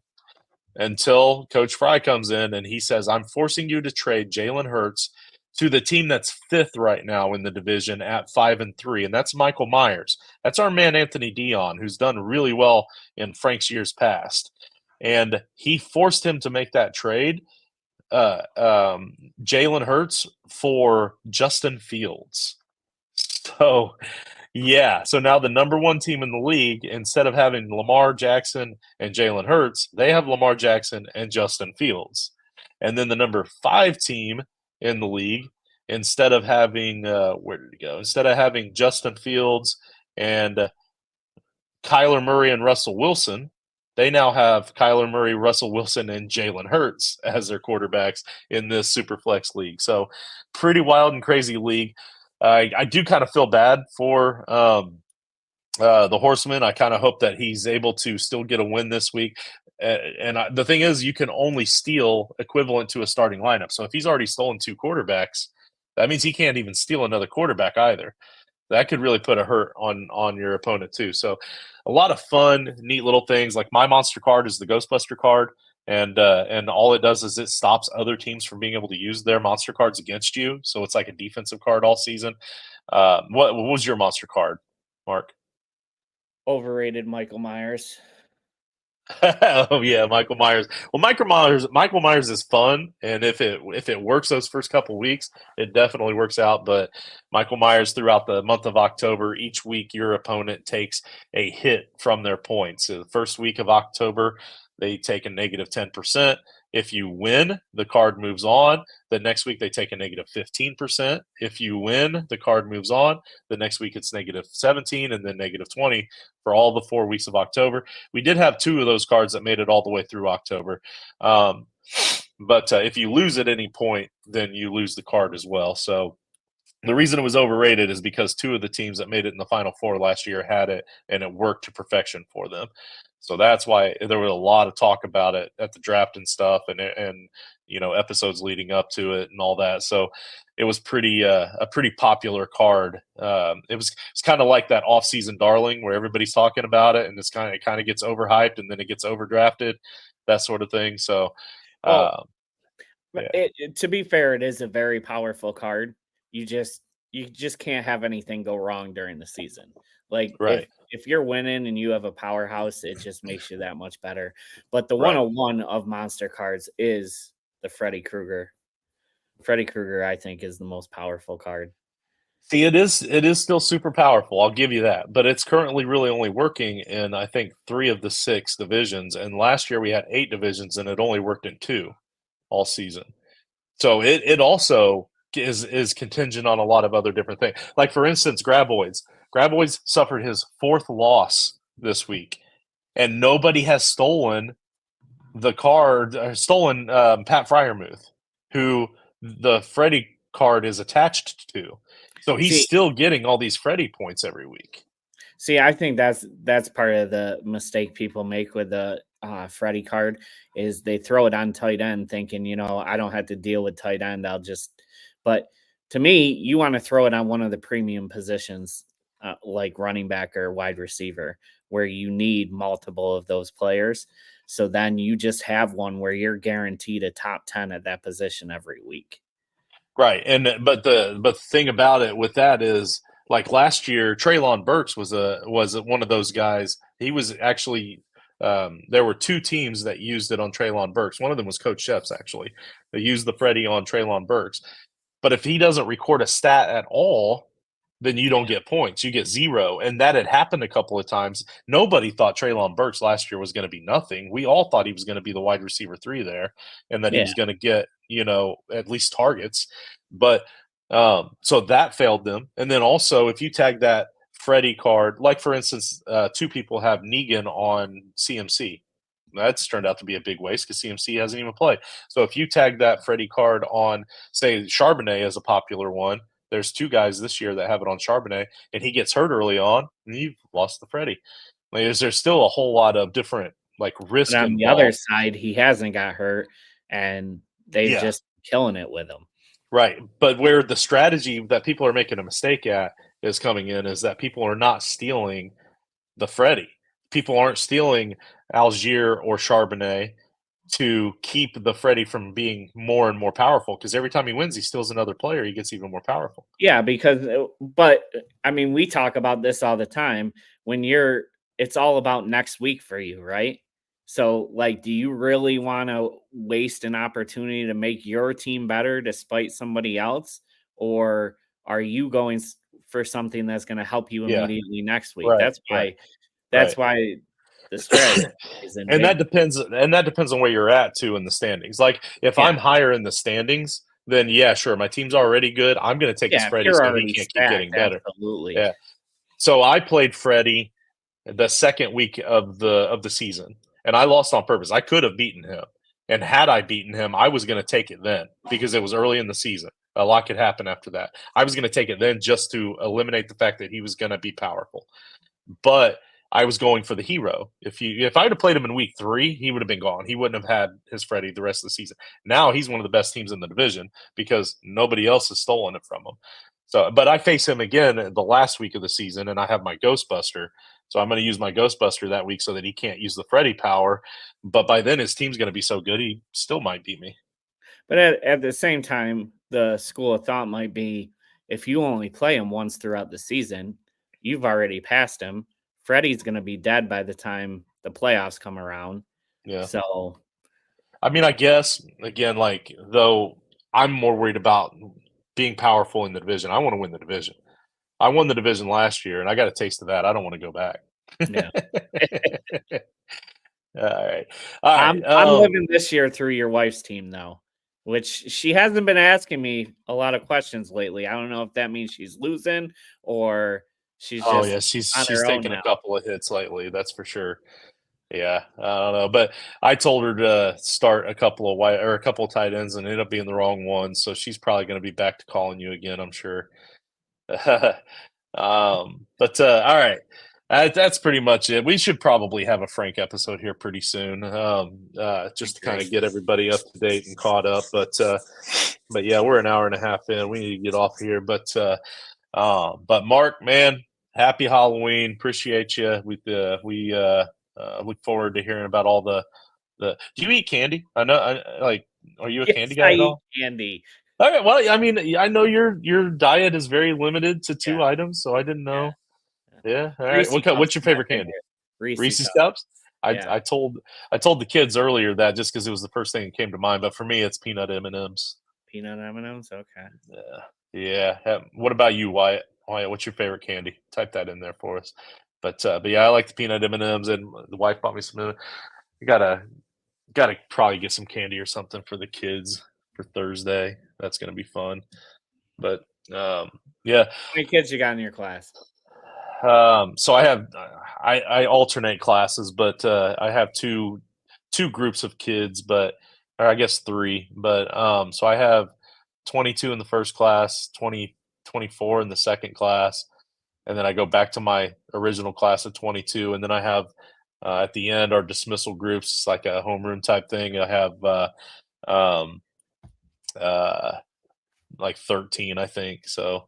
until Coach Fry comes in and he says, I'm forcing you to trade Jalen Hurts to the team that's fifth right now in the division at 5-3, and that's Michael Myers. That's our man Anthony Dion, who's done really well in Frank's years past. And he forced him to make that trade, Jalen Hurts for Justin Fields. So, yeah. So now the number one team in the league, instead of having Lamar Jackson and Jalen Hurts, they have Lamar Jackson and Justin Fields. And then the number 5 team in the league, instead of having where did it go? Instead of having Justin Fields and Kyler Murray and Russell Wilson, they now have Kyler Murray, Russell Wilson, and Jalen Hurts as their quarterbacks in this Superflex league. So pretty wild and crazy league. I do kind of feel bad for the Horseman. I kind of hope that he's able to still get a win this week. The thing is, you can only steal equivalent to a starting lineup. So if he's already stolen 2 quarterbacks, that means he can't even steal another quarterback either. That could really put a hurt on your opponent too. So a lot of fun, neat little things. Like my monster card is the Ghostbuster card. And all it does is it stops other teams from being able to use their monster cards against you. So it's like a defensive card all season. What was your monster card, Mark? Overrated Michael Myers. Oh yeah, Michael Myers. Well, Michael Myers is fun, and if it works those first couple weeks, it definitely works out. But Michael Myers, throughout the month of October, each week your opponent takes a hit from their points. So the first week of October, they take a negative 10%. If you win, the card moves on. The next week they take a negative 15%. If you win, the card moves on. The next week it's negative 17 and then negative 20 for all the 4 weeks of October. We did have 2 of those cards that made it all the way through October. But if you lose at any point, then you lose the card as well. So the reason it was overrated is because 2 of the teams that made it in the Final Four last year had it, and it worked to perfection for them. So that's why there was a lot of talk about it at the draft and stuff, and episodes leading up to it and all that. So it was a pretty popular card. It's kind of like that off-season darling where everybody's talking about it, and it kind of gets overhyped, and then it gets overdrafted, that sort of thing. So, to be fair, it is a very powerful card. You just can't have anything go wrong during the season. Like right. if you're winning and you have a powerhouse, it just makes you that much better. But the 101 of monster cards is the Freddy Krueger. Freddy Krueger, I think, is the most powerful card. See, it is still super powerful. I'll give you that. But it's currently really only working in, I think, 3 of the 6 divisions. And last year we had 8 divisions, and it only worked in 2 all season. So it also is contingent on a lot of other different things. Like, for instance, Graboids. Graboids suffered his 4th loss this week, and nobody has stolen the card, stolen Pat Fryermuth, who the Freddy card is attached to. So he's still getting all these Freddy points every week. See, I think that's part of the mistake people make with the Freddy card is they throw it on tight end thinking, I don't have to deal with tight end. But to me, you want to throw it on one of the premium positions like running back or wide receiver where you need multiple of those players. So then you just have one where you're guaranteed a top 10 at that position every week. Right. But the thing about it with that is, like last year, Treylon Burks was one of those guys. He was actually there were 2 teams that used it on Treylon Burks. One of them was Coach Shep's, actually. They used the Freddy on Treylon Burks. But if he doesn't record a stat at all, then you don't get points. You get 0. And that had happened a couple of times. Nobody thought Treylon Burks last year was going to be nothing. We all thought he was going to be the wide receiver 3 there, and that he was going to get, at least targets. But so that failed them. And then also, if you tag that Freddy card, like for instance, 2 people have Negan on CMC. That's turned out to be a big waste because CMC hasn't even played. So if you tag that Freddy card on, say, Charbonnet as a popular one, there's 2 guys this year that have it on Charbonnet, and he gets hurt early on, and you've lost the Freddy. Like, there's still a whole lot of different risk. But on the other side, he hasn't got hurt, and they've just killing it with him. Right. But where the strategy that people are making a mistake at is coming in is that people are not stealing the Freddy. People aren't stealing Algier or Charbonnet to keep the Freddy from being more and more powerful, because every time he wins, he steals another player, he gets even more powerful. Yeah, but I mean, we talk about this all the time. It's all about next week for you, right? So, do you really want to waste an opportunity to make your team better despite somebody else? Or are you going for something that's going to help you immediately next week? Right, that's why the strategy is in. And that depends on where you're at, too, in the standings. Like, if I'm higher in the standings, then, yeah, sure, my team's already good. I'm going to take this Freddy so he can't keep getting better. Absolutely. Yeah. So I played Freddy the second week of the season, and I lost on purpose. I could have beaten him, and had I beaten him, I was going to take it then because it was early in the season. A lot could happen after that. I was going to take it then just to eliminate the fact that he was going to be powerful. But I was going for the hero. If I had played him in week 3, he would have been gone. He wouldn't have had his Freddy the rest of the season. Now he's one of the best teams in the division because nobody else has stolen it from him. So, but I face him again the last week of the season, and I have my Ghostbuster. So I'm going to use my Ghostbuster that week so that he can't use the Freddy power. But by then his team's going to be so good, he still might beat me. But at the same time, the school of thought might be if you only play him once throughout the season, you've already passed him. Freddy's going to be dead by the time the playoffs come around. Yeah. So, I mean, I guess, again, though I'm more worried about being powerful in the division. I want to win the division. I won the division last year, and I got a taste of that. I don't want to go back. Yeah. All right. All right. I'm living this year through your wife's team, though, which she hasn't been asking me a lot of questions lately. I don't know if that means she's losing or she's Oh just yeah, she's taken a couple of hits lately. That's for sure. Yeah, I don't know, but I told her to start a couple of tight ends and ended up being the wrong one. So she's probably going to be back to calling you again, I'm sure. But all right, that's pretty much it. We should probably have a Frank episode here pretty soon, just to kind of get everybody up to date and caught up. But yeah, we're an hour and a half in. We need to get off here. But Mark, man, happy Halloween. Appreciate you. We look forward to hearing about all the. Do you eat candy? I know. Are you a candy guy at all? Candy. Okay, well, I mean, I know your diet is very limited to 2 items, so I didn't know. Yeah. All right. What's your favorite candy? Reese's Cups. I told the kids earlier that just because it was the first thing that came to mind, but for me, it's peanut M&Ms. Peanut M&Ms. Okay. Yeah. What about you, Wyatt? What's your favorite candy? Type that in there for us. But yeah, I like the peanut M&Ms, and the wife bought me some. I gotta probably get some candy or something for the kids for Thursday. That's gonna be fun. But yeah. How many kids you got in your class? So I alternate classes, but I have two groups of kids, or I guess 3. But so I have 22 in the first class, 24 in the second class, and then I go back to my original class of 22, and then I have at the end our dismissal groups. It's like a homeroom type thing. I have like 13, I think. So.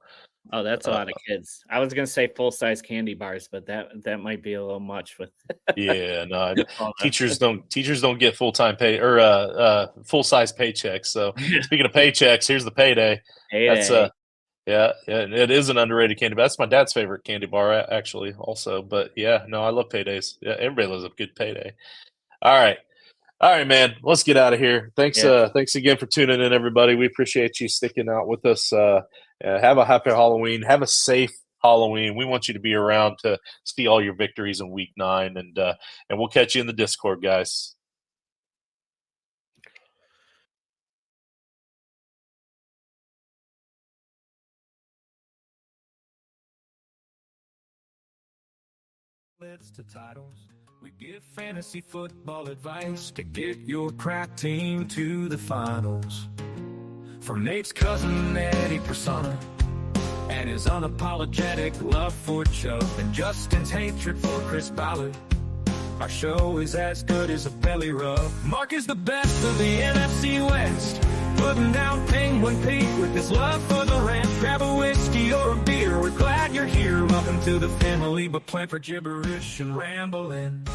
Oh, that's a lot of kids. I was gonna say full-size candy bars, but that might be a little much with. Yeah, no, teachers don't get full-time pay or full-size paychecks. So speaking of paychecks, here's the payday. That's yeah, it is an underrated candy. But that's my dad's favorite candy bar, actually. Also, but yeah, no, I love paydays. Yeah, everybody loves a good payday. All right, man. Let's get out of here. Thanks again for tuning in, everybody. We appreciate you sticking out with us. Have a happy Halloween. Have a safe Halloween. We want you to be around to see all your victories in Week 9, and we'll catch you in the Discord, guys. To titles. We give fantasy football advice to get your crack team to the finals. From Nate's cousin Eddie Persona and his unapologetic love for Chubb and Justin's hatred for Chris Ballard, our show is as good as a belly rub. Mark is the best of the NFC West, putting down Penguin Pete with his love for the ranch. Grab a whiskey or a beer, we're glad you're here. Welcome to the family, but plan for gibberish and rambling.